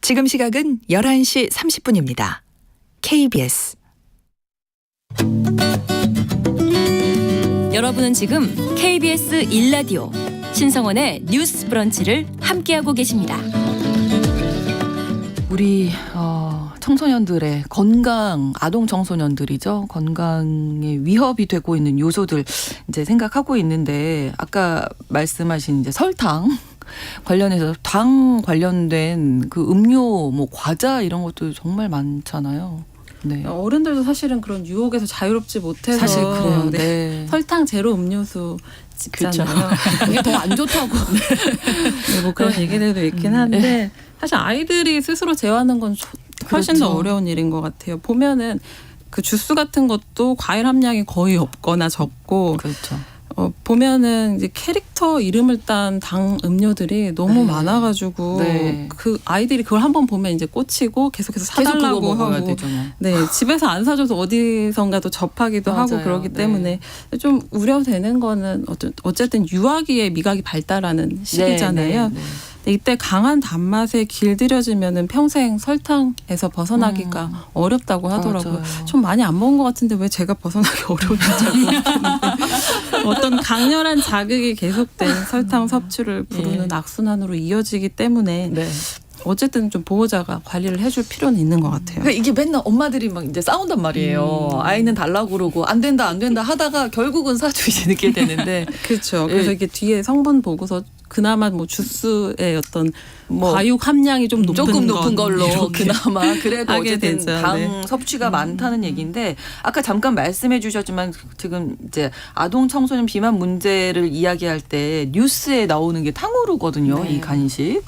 지금 시각은 11시 30분입니다. KBS 여러분은 지금 KBS 1라디오 신성원의 뉴스 브런치를 함께하고 계십니다. 우리 청소년들의 건강, 아동 청소년들이죠. 건강에 위협이 되고 있는 요소들 이제 생각하고 있는데 아까 말씀하신 이제 설탕 관련해서 당 관련된 그 음료, 뭐 과자 이런 것도 정말 많잖아요. 네. 어른들도 사실은 그런 유혹에서 자유롭지 못해서 사실 그래요. 네. 네. 설탕 제로 음료수 있잖아요. 이게 더 안 좋다고. 네, 뭐 그런 얘기들도 있긴 한데 사실 아이들이 스스로 제어하는 건 훨씬 더 그렇죠. 어려운 일인 것 같아요. 보면은 그 주스 같은 것도 과일 함량이 거의 없거나 적고 그렇죠. 보면은 이제 캐릭터 이름을 딴 당 음료들이 너무 네. 많아가지고 네. 그 아이들이 그걸 한번 보면 이제 꽂히고 계속해서 사달라고 계속 그거 먹어야 하고 되잖아요. 네, 집에서 안 사줘도 어디선가도 접하기도 맞아요. 하고 그러기 네. 때문에 좀 우려되는 거는 어쨌든 유아기의 미각이 발달하는 시기잖아요. 네, 네, 네. 근데 이때 강한 단맛에 길들여지면은 평생 설탕에서 벗어나기가 어렵다고 하더라고요. 맞아요. 좀 많이 안 먹은 것 같은데 왜 제가 벗어나기 어려운지 잘 모르겠는데 어떤 강렬한 자극이 계속된 설탕 섭취를 부르는 악순환으로 이어지기 때문에 네. 어쨌든 좀 보호자가 관리를 해줄 필요는 있는 것 같아요. 그러니까 이게 맨날 엄마들이 막 이제 싸운단 말이에요. 아이는 달라고 그러고 안 된다 하다가 결국은 사주 이제 늦게 되는데 그렇죠. 그래서 예. 이게 뒤에 성분 보고서 그나마 뭐 주스의 어떤 뭐 과육 함량이 좀 높은 조금 높은 건 걸로 이렇게 그나마 그래도 하게 어쨌든 되죠. 당 네. 섭취가 많다는 얘기인데 아까 잠깐 말씀해 주셨지만 지금 이제 아동 청소년 비만 문제를 이야기할 때 뉴스에 나오는 게 탕후루거든요. 네. 이 간식.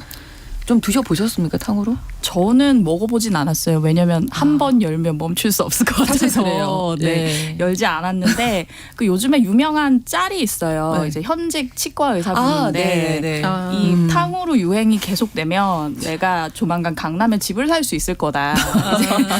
좀 드셔보셨습니까, 탕후루? 저는 먹어보진 않았어요. 왜냐면 한 번 열면 멈출 수 없을 것 사실 같아서 그래요. 네. 네. 열지 않았는데 그 요즘에 유명한 짤이 있어요. 네. 이제 현직 치과 의사분인데 네. 아. 이 탕후루 유행이 계속되면 내가 조만간 강남에 집을 살 수 있을 거다.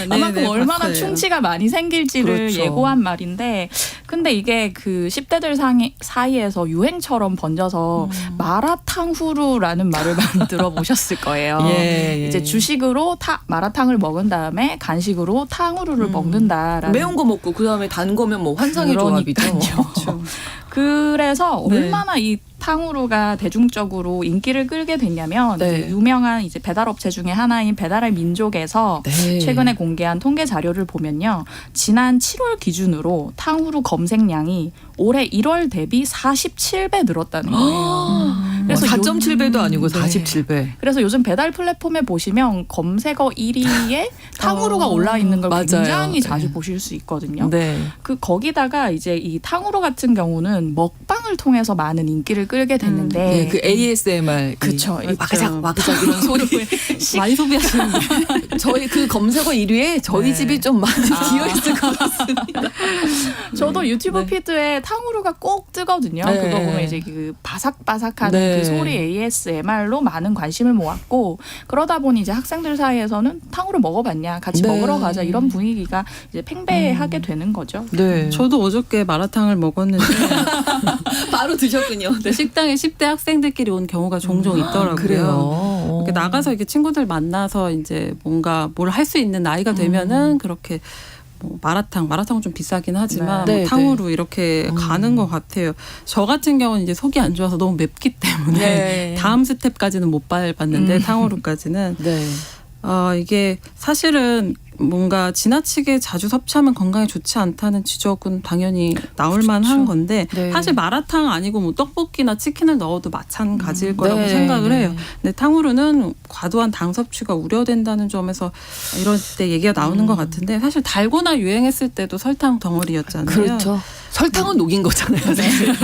그만큼 얼마나 봤어요. 충치가 많이 생길지를 그렇죠. 예고한 말인데 근데 이게 그 10대들 사이에서 유행처럼 번져서 마라탕후루라는 말을 많이 들어보셨을 거예요. 예, 예. 이제 주식으로 마라탕을 먹은 다음에 간식으로 탕후루를 먹는다라는 매운 거 먹고 그다음에 단 거면 뭐 환상의 조합이죠. 그러니까요. 그래서 네. 얼마나 이 탕후루가 대중적으로 인기를 끌게 됐냐면 네. 이제 유명한 이제 배달업체 중에 하나인 배달의 민족에서 네. 최근에 공개한 통계 자료를 보면요. 지난 7월 기준으로 탕후루 검색량이 올해 1월 대비 47배 늘었다는 거예요. 그래서 4.7배도 아니고 네. 47배. 그래서 요즘 배달 플랫폼에 보시면 검색어 1위에 탕후루가 올라 있는 걸 맞아요. 굉장히 네. 자주 보실 수 있거든요. 네. 그 거기다가 이제 이 탕후루 같은 경우는 먹방을 통해서 많은 인기를 끌게 됐는데 네, 그 ASMR. 그쵸. 이 와그작 와그작 이런 소리. 많이 소비하시는데 저희 그 검색어 1위에 저희 네. 집이 좀 많이 기어 있을 것 같습니다. 저도 유튜브 피드에 탕후루가 꼭 뜨거든요. 네. 그거 보면 이제 그 바삭바삭한 네. 그 소리 ASMR로 많은 관심을 모았고 그러다 보니 이제 학생들 사이에서는 탕후루 먹어봤냐 같이 네. 먹으러 가자 이런 분위기가 이제 팽배하게 되는 거죠. 네. 저도 어저께 마라탕을 먹었는데 바로 드셨군요. 네. 식당에 10대 학생들끼리 온 경우가 종종 있더라고요. 그래요. 이렇게 나가서 이렇게 친구들 만나서 이제 뭔가 뭘 할 수 있는 나이가 되면은 그렇게 뭐 마라탕은 좀 비싸긴 하지만 네. 뭐 네, 탕후루 이렇게 가는 것 같아요. 저 같은 경우는 이제 속이 안 좋아서 너무 맵기 때문에 네. 다음 스텝까지는 못 밟았는데 탕후루까지는 네. 이게 사실은 뭔가 지나치게 자주 섭취하면 건강에 좋지 않다는 지적은 당연히 나올 만한 건데 네. 사실 마라탕 아니고 뭐 떡볶이나 치킨을 넣어도 마찬가지일 거라고 네. 생각을 네. 해요. 근데 탕후루는 과도한 당 섭취가 우려된다는 점에서 이럴 때 얘기가 나오는 것 같은데 사실 달고나 유행했을 때도 설탕 덩어리였잖아요. 그렇죠. 설탕은 녹인 거잖아요. 사실.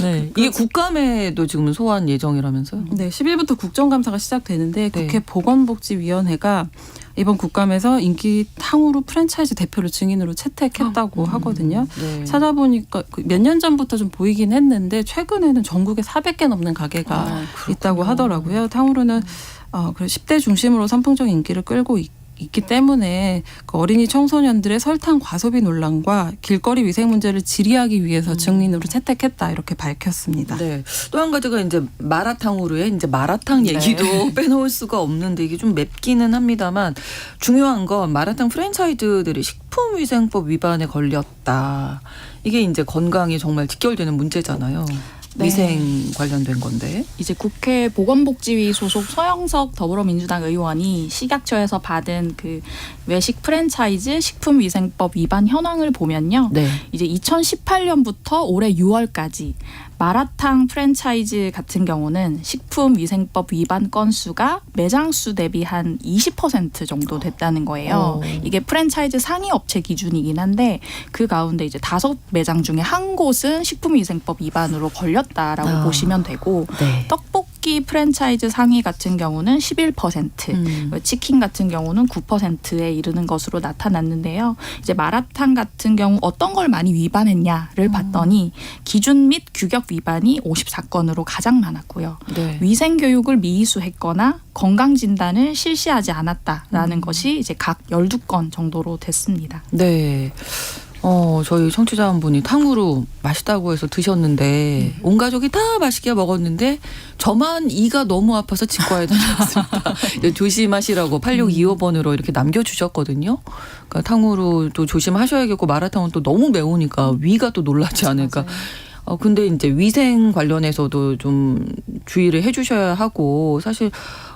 네. 이게 국감에도 지금 소환 예정이라면서요? 네, 10일부터 국정감사가 시작되는데 네. 국회 보건복지위원회가 이번 국감에서 인기 탕후루 프랜차이즈 대표를 증인으로 채택했다고 하거든요. 네. 찾아보니까 몇 년 전부터 좀 보이긴 했는데 최근에는 전국에 400개 넘는 가게가 있다고 하더라고요. 탕후루는 10대 중심으로 선풍적인 인기를 끌고 있기 때문에 그 어린이 청소년들의 설탕 과소비 논란과 길거리 위생 문제를 질의하기 위해서 증인으로 채택했다 이렇게 밝혔습니다. 네. 또 한 가지가 이제 마라탕으로의 이제 마라탕 얘기도 빼놓을 수가 없는데 이게 좀 맵기는 합니다만 중요한 건 마라탕 프랜차이즈들이 식품위생법 위반에 걸렸다. 이게 이제 건강이 정말 직결되는 문제잖아요. 네. 위생 관련된 건데. 이제 국회 보건복지위 소속 서영석 더불어민주당 의원이 식약처에서 받은 그 외식 프랜차이즈 식품위생법 위반 현황을 보면요. 네. 이제 2018년부터 올해 6월까지 마라탕 프랜차이즈 같은 경우는 식품위생법 위반 건수가 매장 수 대비 한 20% 정도 됐다는 거예요. 이게 프랜차이즈 상위 업체 기준이긴 한데 그 가운데 이제 5매장 중에 한 곳은 식품위생법 위반으로 걸렸다라고 보시면 되고 네. 떡볶이 프랜차이즈 상위 같은 경우는 11%, 치킨 같은 경우는 9%에 이르는 것으로 나타났는데요. 이제 마라탕 같은 경우 어떤 걸 많이 위반했냐를 봤더니 기준 및 규격 위반이 54건으로 가장 많았고요. 네. 위생 교육을 미이수했거나 건강 진단을 실시하지 않았다라는 것이 이제 각 12건 정도로 됐습니다. 네. 저희 청취자 한 분이 탕후루 맛있다고 해서 드셨는데 온 가족이 다 맛있게 먹었는데 저만 이가 너무 아파서 치과에 다녔습니다. 조심하시라고 8625번으로 이렇게 남겨주셨거든요. 그러니까 탕후루도 조심하셔야겠고 마라탕은 또 너무 매우니까 위가 또 놀라지 않을까. 근데 이제 위생 관련해서도 좀 주의를 해주셔야 하고 사실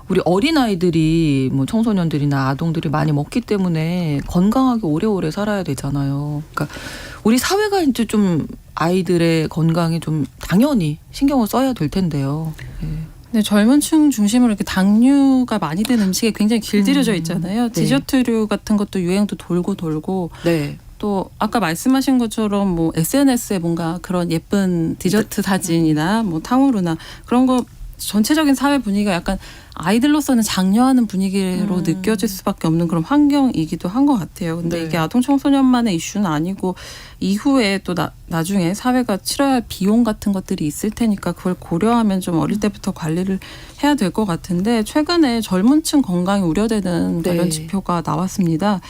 우리 어린아이들이 뭐 청소년들이나 아동들이 많이 먹기 때문에 건강하게 오래오래 살아야 되잖아요. 그러니까 우리 사회가 이제 좀 아이들의 건강에 좀 당연히 신경을 써야 될 텐데요. 네. 네, 젊은 층 중심으로 이렇게 당류가 많이 든 음식에 굉장히 길들여져 있잖아요. 네. 디저트류 같은 것도 유행도 돌고 네. 또 아까 말씀하신 것처럼 뭐 SNS에 뭔가 그런 예쁜 디저트 사진이나 뭐 탕후루나 그런 거 전체적인 사회 분위기가 약간 아이들로서는 장려하는 분위기로 느껴질 수밖에 없는 그런 환경이기도 한 것 같아요. 근데 네. 이게 아동 청소년만의 이슈는 아니고 이후에 또 나중에 사회가 치러야 할 비용 같은 것들이 있을 테니까 그걸 고려하면 좀 어릴 때부터 관리를 해야 될 것 같은데 최근에 젊은 층 건강이 우려되는 네. 관련 지표가 나왔습니다.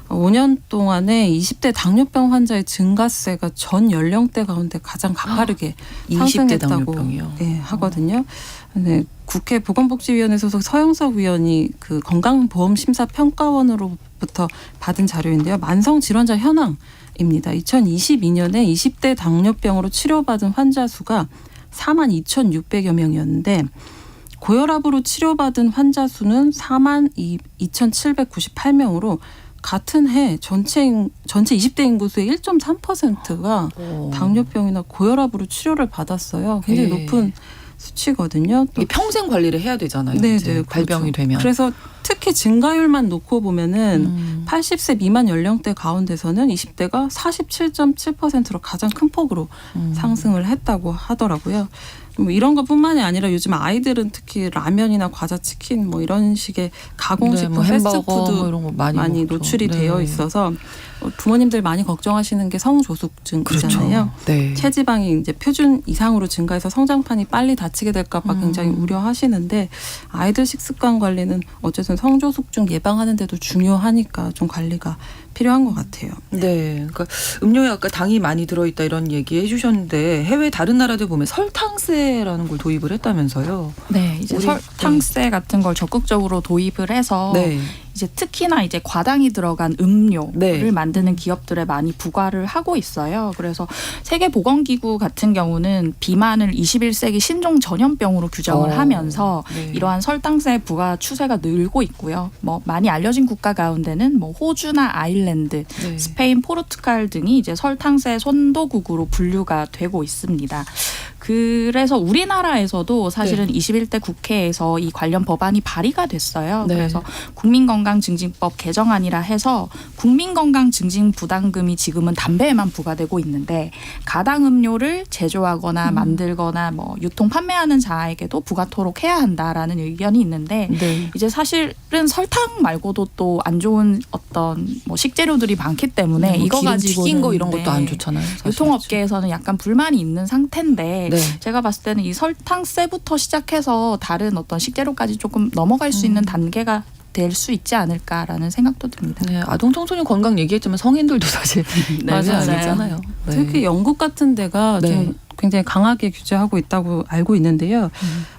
5년 동안에 20대 당뇨병 환자의 증가세가 전 연령대 가운데 가장 가파르게 20대 상승했다고 당뇨병이요. 네, 하거든요. 네, 국회 보건복지위원회 소속 서영석 위원이 그 건강보험심사평가원으로부터 받은 자료인데요. 만성질환자 현황입니다. 2022년에 20대 당뇨병으로 치료받은 환자 수가 42,600여 명이었는데 고혈압으로 치료받은 환자 수는 42,798명으로 같은 해 전체 20대 인구수의 1.3%가 당뇨병이나 고혈압으로 치료를 받았어요. 굉장히 네. 높은 수치거든요. 또 이게 평생 관리를 해야 되잖아요. 네, 이제 네, 발병이 그렇죠. 되면. 그래서 특히 증가율만 놓고 보면은 80세 미만 연령대 가운데서는 20대가 47.7%로 가장 큰 폭으로 상승을 했다고 하더라고요. 뭐 이런 것뿐만이 아니라 요즘 아이들은 특히 라면이나 과자, 치킨 뭐 이런 식의 가공식품, 뭐 햄버거 패스트푸드 뭐 이런 거 많이 먹죠. 노출이 네. 되어 있어서 부모님들 많이 걱정하시는 게 성조숙증이잖아요. 그렇죠. 네. 체지방이 이제 표준 이상으로 증가해서 성장판이 빨리 다치게 될까봐 굉장히 우려하시는데 아이들 식습관 관리는 어쨌든 성조숙증 예방하는 데도 중요하니까 좀 관리가 필요한 것 같아요. 네, 그러니까 음료에 아까 당이 많이 들어있다 이런 얘기 해주셨는데 해외 다른 나라들 보면 설탕세라는 걸 도입을 했다면서요. 네, 이제 설탕세 같은 걸 적극적으로 도입을 해서 네. 이제 특히나 이제 과당이 들어간 음료를 네. 만드는 기업들에 많이 부과를 하고 있어요. 그래서 세계보건기구 같은 경우는 비만을 21세기 신종 전염병으로 규정을 하면서 네. 이러한 설탕세 부과 추세가 늘고 있고요. 뭐 많이 알려진 국가 가운데는 뭐 호주나 아일랜드, 네. 스페인, 포르투갈 등이 이제 설탕세 선도국으로 분류가 되고 있습니다. 그래서 우리나라에서도 사실은 21대 국회에서 이 관련 법안이 발의가 됐어요. 네. 그래서 국민건강증진법 개정안이라 해서 국민건강증진 부담금이 지금은 담배에만 부과되고 있는데 가당 음료를 제조하거나 만들거나 뭐 유통 판매하는 자에게도 부과토록 해야 한다라는 의견이 있는데 네. 이제 사실은 설탕 말고도 또 안 좋은 어떤 뭐 식재료들이 많기 때문에 뭐 이거 기름 가지고는 튀긴 거 이런 것도 네. 안 좋잖아요. 사실. 유통업계에서는 약간 불만이 있는 상태인데 네. 제가 봤을 때는 이 설탕세부터 시작해서 다른 어떤 식재료까지 조금 넘어갈 수 있는 단계가 될 수 있지 않을까라는 생각도 듭니다. 네, 아동 청소년 건강 얘기했지만 성인들도 사실 네, 맞아요. 맞아요. 아니잖아요. 네. 특히 영국 같은 데가 네. 좀 굉장히 강하게 규제하고 있다고 알고 있는데요.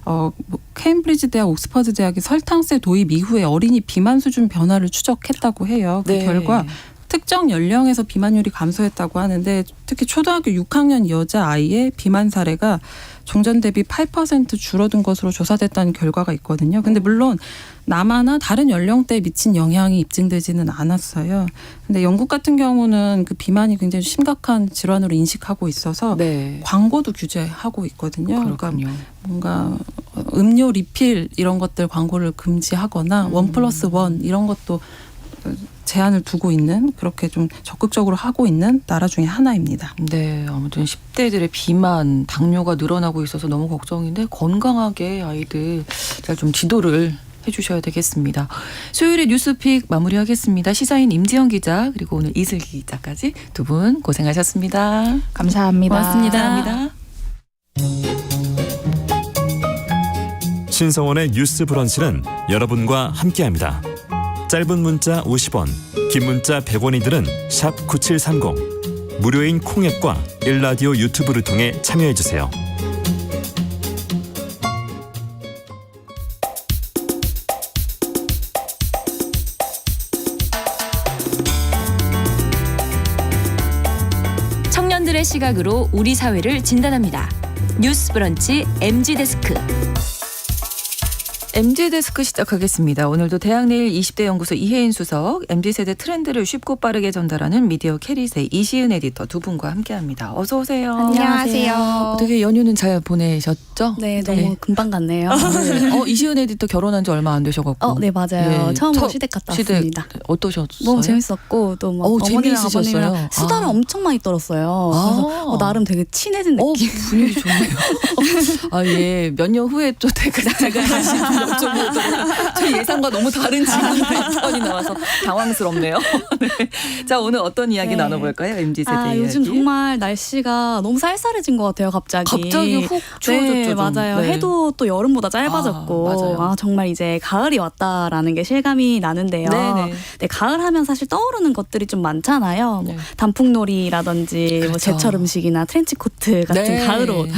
뭐 케임브리지 대학, 옥스퍼드 대학이 설탕세 도입 이후에 어린이 비만 수준 변화를 추적했다고 해요. 그 네. 결과 특정 연령에서 비만율이 감소했다고 하는데 특히 초등학교 6학년 여자아이의 비만 사례가 종전 대비 8% 줄어든 것으로 조사됐다는 결과가 있거든요. 근데 물론 남아나 다른 연령대에 미친 영향이 입증되지는 않았어요. 근데 영국 같은 경우는 그 비만이 굉장히 심각한 질환으로 인식하고 있어서 네. 광고도 규제하고 있거든요. 그렇군요. 그러니까 뭔가 음료 리필 이런 것들 광고를 금지하거나 1+1 이런 것도 제한을 두고 있는 그렇게 좀 적극적으로 하고 있는 나라 중에 하나입니다. 네, 아무튼 10대들의 비만, 당뇨가 늘어나고 있어서 너무 걱정인데 건강하게 아이들 잘 좀 지도를 해주셔야 되겠습니다. 수요일에 뉴스픽 마무리하겠습니다. 시사인 임지영 기자 그리고 오늘 이슬기 기자까지 두 분 고생하셨습니다. 감사합니다. 고맙습니다. 감사합니다. 신성원의 뉴스 브런치는 여러분과 함께합니다. 짧은 문자 50원, 긴 문자 100원이들은 샵 9730, 무료인 콩앱과 일라디오 유튜브를 통해 참여해주세요. 청년들의 시각으로 우리 사회를 진단합니다. 뉴스 브런치 MG데스크. MG데스크 시작하겠습니다. 오늘도 대학내일 20대 연구소 이혜인 수석, MZ세대 트렌드를 쉽고 빠르게 전달하는 미디어 캐리의 이시은 에디터 두 분과 함께합니다. 어서 오세요. 안녕하세요. 어떻게 연휴는 잘 보내셨죠? 네, 너무 금방 갔네요. 네. 이시은 에디터 결혼한 지 얼마 안 되셔갖고. 네, 맞아요. 네. 처음으로 시댁 갔다 왔습니다. 어떠셨어요? 너무 재밌었고 또 막 어머니랑 재미있으셨어요? 아버님이랑 수다를 엄청 많이 떨었어요. 그래서 나름 되게 친해진 느낌. 분위기 좋네요. 예. 몇 년 후에 또 제가 다시 여쭤보도록 제 예상과 너무 다른 질문 패턴이 나와서 당황스럽네요. 네. 자, 오늘 어떤 이야기 네. 나눠볼까요? MZ세대 이야기. 요즘 정말 날씨가 너무 쌀쌀해진 것 같아요, 갑자기. 갑자기 훅 추워졌죠. 네, 좀. 맞아요. 네. 해도 또 여름보다 짧아졌고. 맞아요. 정말 이제 가을이 왔다라는 게 실감이 나는데요. 네네. 네, 가을 하면 사실 떠오르는 것들이 좀 많잖아요. 네. 뭐 단풍놀이라든지 뭐 그렇죠. 제철 음식이나 트렌치코트 같은 네. 가을옷.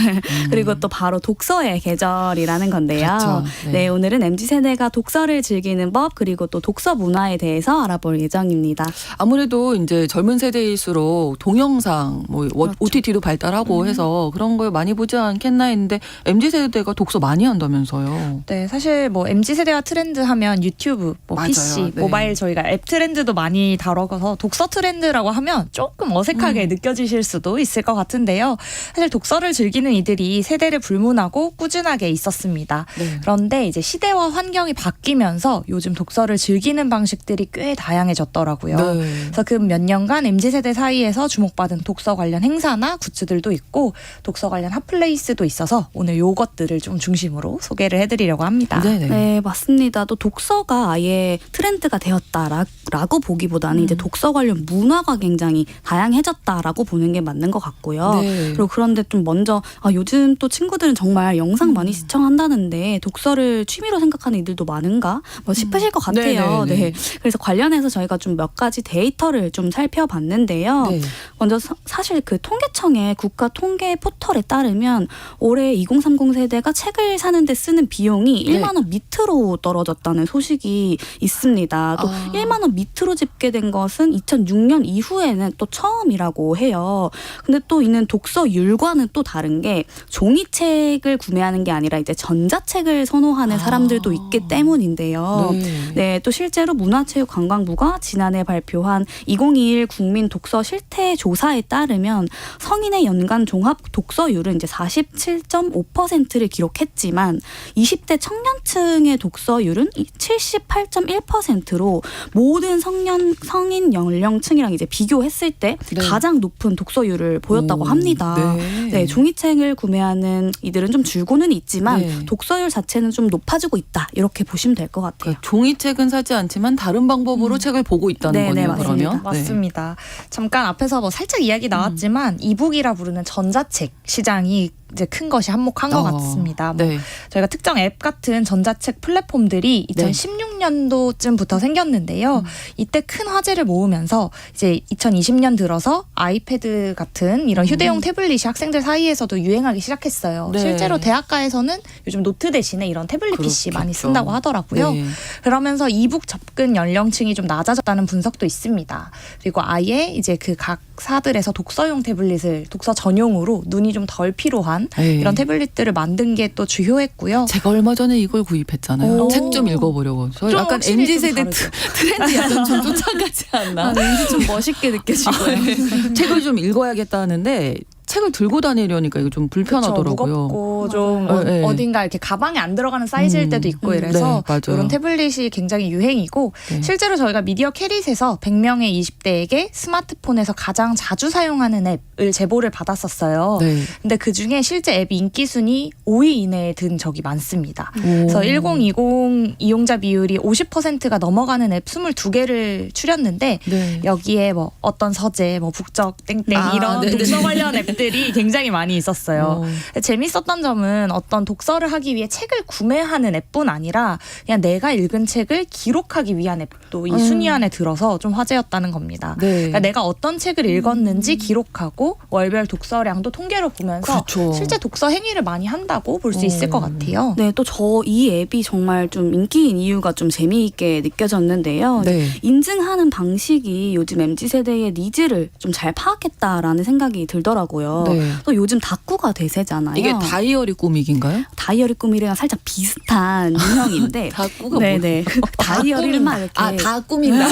그리고 또 바로 독서의 계절이라는 건데요. 그렇죠. 네, 오늘은 MZ세대가 독서를 즐기는 법 그리고 또 독서 문화에 대해서 알아볼 예정입니다. 아무래도 이제 젊은 세대일수록 동영상, 뭐 그렇죠. OTT도 발달하고 해서 그런 걸 많이 보지 않겠나 했는데 MZ세대가 독서 많이 한다면서요. 네, 사실 뭐 MZ세대와 트렌드 하면 유튜브, 뭐 맞아요. PC, 네. 모바일 저희가 앱 트렌드도 많이 다뤄서 독서 트렌드라고 하면 조금 어색하게 느껴지실 수도 있을 것 같은데요. 사실 독서를 즐기는 이들이 세대를 불문하고 꾸준하게 있었습니다. 네. 그런데 이제 시대와 환경이 바뀌면서 요즘 독서를 즐기는 방식들이 꽤 다양해졌더라고요. 네. 그래서 그 몇 년간 MZ세대 사이에서 주목받은 독서 관련 행사나 굿즈들도 있고 독서 관련 핫플레이스도 있어서 오늘 요것들을 좀 중심으로 소개를 해드리려고 합니다. 네네. 네, 맞습니다. 또 독서가 아예 트렌드가 되었다라고 보기보다는 이제 독서 관련 문화가 굉장히 다양해졌다라고 보는 게 맞는 것 같고요. 네. 그리고 그런데 좀 먼저 요즘 또 친구들은 정말 영상 많이 시청한다는데 독서를 취미로 생각하는 이들도 많은가 싶으실 것 같아요. 네네네. 네. 그래서 관련해서 저희가 좀 몇 가지 데이터를 좀 살펴봤는데요. 네. 먼저 사실 그 통계청의 국가 통계 포털에 따르면 올해 2030 세대가 책을 사는데 쓰는 비용이 네. 1만 원 밑으로 떨어졌다는 소식이 있습니다. 또 1만 원 밑으로 집계된 것은 2006년 이후에는 또 처음이라고 해요. 근데 또 이는 독서율과는 또 다른 게 종이책을 구매하는 게 아니라 이제 전자책을 선호하는 사람들도 있기 때문인데요. 네, 또 실제로 문화체육관광부가 지난해 발표한 2021 국민 독서 실태 조사에 따르면 성인의 연간 종합 독서율은 이제 47.5%를 기록했지만 20대 청년층의 독서율은 78.1%로 모든 성인 연령층이랑 이제 비교했을 때 네. 가장 높은 독서율을 보였다고 합니다. 네, 종이책을 구매하는 이들은 좀 줄고는 있지만 네. 독서율 자체는 좀 높아지고 있다. 이렇게 보시면 될 것 같아요. 그러니까 종이책은 사지 않지만 다른 방법으로 책을 보고 있다는 네, 거네요. 네, 맞습니다. 그러면 맞습니다. 잠깐 앞에서 뭐 살짝 이야기 나왔지만 이북이라 부르는 전자책 시장이 이제 큰 것이 한몫한 것 같습니다. 뭐 네. 저희가 특정 앱 같은 전자책 플랫폼들이 2016년도쯤부터 생겼는데요. 이때 큰 화제를 모으면서 이제 2020년 들어서 아이패드 같은 이런 휴대용 태블릿이 학생들 사이에서도 유행하기 시작했어요. 네. 실제로 대학가에서는 요즘 노트 대신에 이런 태블릿 PC 많이 그렇겠죠. 쓴다고 하더라고요. 네. 그러면서 이북 접근 연령층이 좀 낮아졌다는 분석도 있습니다. 그리고 아예 이제 그 각 사들에서 독서용 태블릿을 독서 전용으로 눈이 좀 덜 필요한 네. 이런 태블릿들을 만든 게 또 주요했고요. 제가 얼마 전에 이걸 구입했잖아요. 오. 책 좀 읽어보려고. 저 좀 약간 확실히 MZ 좀 세대 다르죠. 트렌드 약간 좀 쫓아가지 않나? 왠지 좀 멋있게 느껴지고요. 책을 좀 읽어야겠다 하는데 책을 들고 다니려니까 이거 좀 불편하더라고요. 그쵸, 무겁고 좀 네. 어딘가 이렇게 가방에 안 들어가는 사이즈일 때도 있고 이래서 네, 맞아요. 이런 태블릿이 굉장히 유행이고 네. 실제로 저희가 미디어 캐릿에서 100명의 20대에게 스마트폰에서 가장 자주 사용하는 앱을 제보를 받았었어요. 네. 근데 그중에 실제 앱 인기 순위 5위 이내에 든 적이 많습니다. 그래서 1020 이용자 비율이 50%가 넘어가는 앱 22개를 추렸는데 네. 여기에 뭐 어떤 서재, 뭐 북적 땡땡 아, 이런 네네. 독서 관련 앱들이 굉장히 많이 있었어요. 재밌었던 점은 어떤 독서를 하기 위해 책을 구매하는 앱뿐 아니라 그냥 내가 읽은 책을 기록하기 위한 앱도 이 순위 안에 들어서 좀 화제였다는 겁니다. 네. 그러니까 내가 어떤 책을 읽었는지 기록하고 월별 독서량도 통계로 보면서 그렇죠. 실제 독서 행위를 많이 한다고 볼 수 있을 것 같아요. 네, 또 저 이 앱이 정말 좀 인기인 이유가 좀 재미있게 느껴졌는데요. 네. 인증하는 방식이 요즘 MZ세대의 니즈를 좀 잘 파악했다라는 생각이 들더라고요. 네. 또 요즘 다꾸가 대세잖아요. 이게 다이어리 꾸미기인가요? 다이어리 꾸미기랑 살짝 비슷한 유형인데 다꾸가 네네. 다이어리를 막 이렇게 다 꾸민다.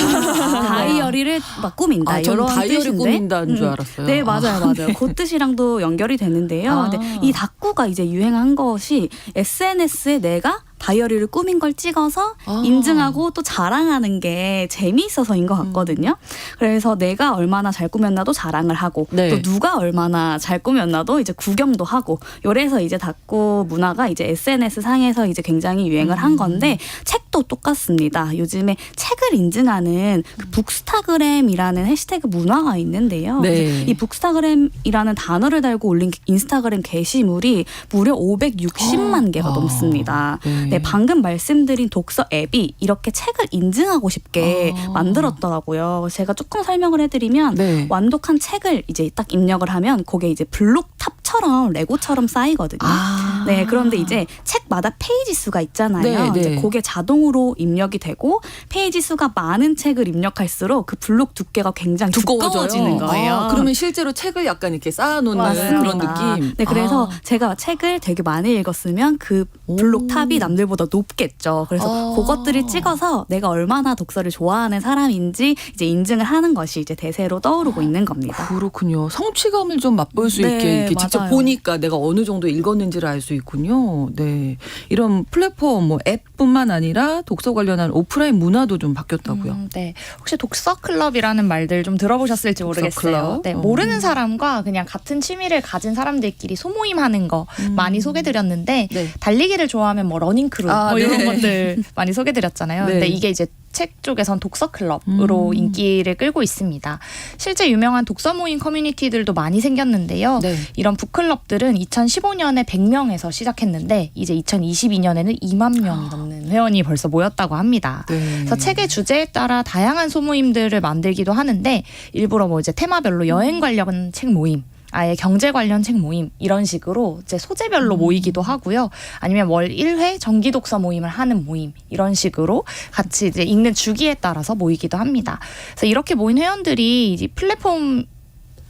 다이어리를 막 꾸민다. 아, 저는 이런 다이어리 뜻인데. 꾸민다는 줄 알았어요. 네, 맞아요. 그 뜻이랑도 연결이 되는데요. 아. 근데 이 다꾸가 이제 유행한 것이 SNS에 내가 다이어리를 꾸민 걸 찍어서 아. 인증하고 또 자랑하는 게 재미있어서인 것 같거든요. 그래서 내가 얼마나 잘 꾸몄나도 자랑을 하고 네. 또 누가 얼마나 잘 꾸몄나도 이제 구경도 하고 요래서 이제 다꾸 문화가 이제 SNS 상에서 이제 굉장히 유행을 한 건데 책도 똑같습니다. 요즘에 책을 인증하는 그 북스타그램이라는 해시태그 문화가 있는데요. 네. 이 북스타그램이라는 단어를 달고 올린 인스타그램 게시물이 무려 560만 개가 넘습니다. 네. 네, 방금 말씀드린 독서 앱이 이렇게 책을 인증하고 싶게 만들었더라고요. 제가 조금 설명을 해드리면 네. 완독한 책을 이제 딱 입력을 하면 그게 이제 블록탑처럼 레고처럼 쌓이거든요. 아. 네, 그런데 이제 책마다 페이지 수가 있잖아요. 네, 네. 이제 그게 자동으로 입력이 되고 페이지 수가 많은 책을 입력할수록 그 블록 두께가 굉장히 두꺼워지는 거예요. 아, 그러면 실제로 책을 약간 이렇게 쌓아놓는 맞습니다. 그런 느낌. 네, 그래서 제가 책을 되게 많이 읽었으면 그 블록 탑이 남들보다 높겠죠. 그래서 그것들을 찍어서 내가 얼마나 독서를 좋아하는 사람인지 이제 인증을 하는 것이 이제 대세로 떠오르고 있는 겁니다. 그렇군요. 성취감을 좀 맛볼 수 네, 있게 이렇게 직접 맞아요. 보니까 내가 어느 정도 읽었는지를 알 수 있군요. 네, 이런 플랫폼 뭐 앱뿐만 아니라 독서 관련한 오프라인 문화도 좀 바뀌었다고요. 네. 혹시 독서 클럽이라는 말들 좀 들어보셨을지 독서 모르겠어요. 클럽? 네, 모르는 사람과 그냥 같은 취미를 가진 사람들끼리 소모임하는 거 많이 소개드렸는데 네. 달리기를 좋아하면 뭐 러닝크루 뭐 이런 네. 것들 많이 소개드렸잖아요. 네. 근데 이게 이제 책 쪽에선 독서 클럽으로 인기를 끌고 있습니다. 실제 유명한 독서 모임 커뮤니티들도 많이 생겼는데요. 네. 이런 북클럽들은 2015년에 100명에서 시작했는데 이제 2022년에는 2만 명이 넘는 회원이 벌써 모였다고 합니다. 네. 그래서 책의 주제에 따라 다양한 소모임들을 만들기도 하는데 일부러 뭐 이제 테마별로 여행 관련 책 모임, 아예 경제 관련 책 모임 이런 식으로 이제 소재별로 모이기도 하고요. 아니면 월 1회 정기 독서 모임을 하는 모임 이런 식으로 같이 이제 읽는 주기에 따라서 모이기도 합니다. 그래서 이렇게 모인 회원들이 이제 플랫폼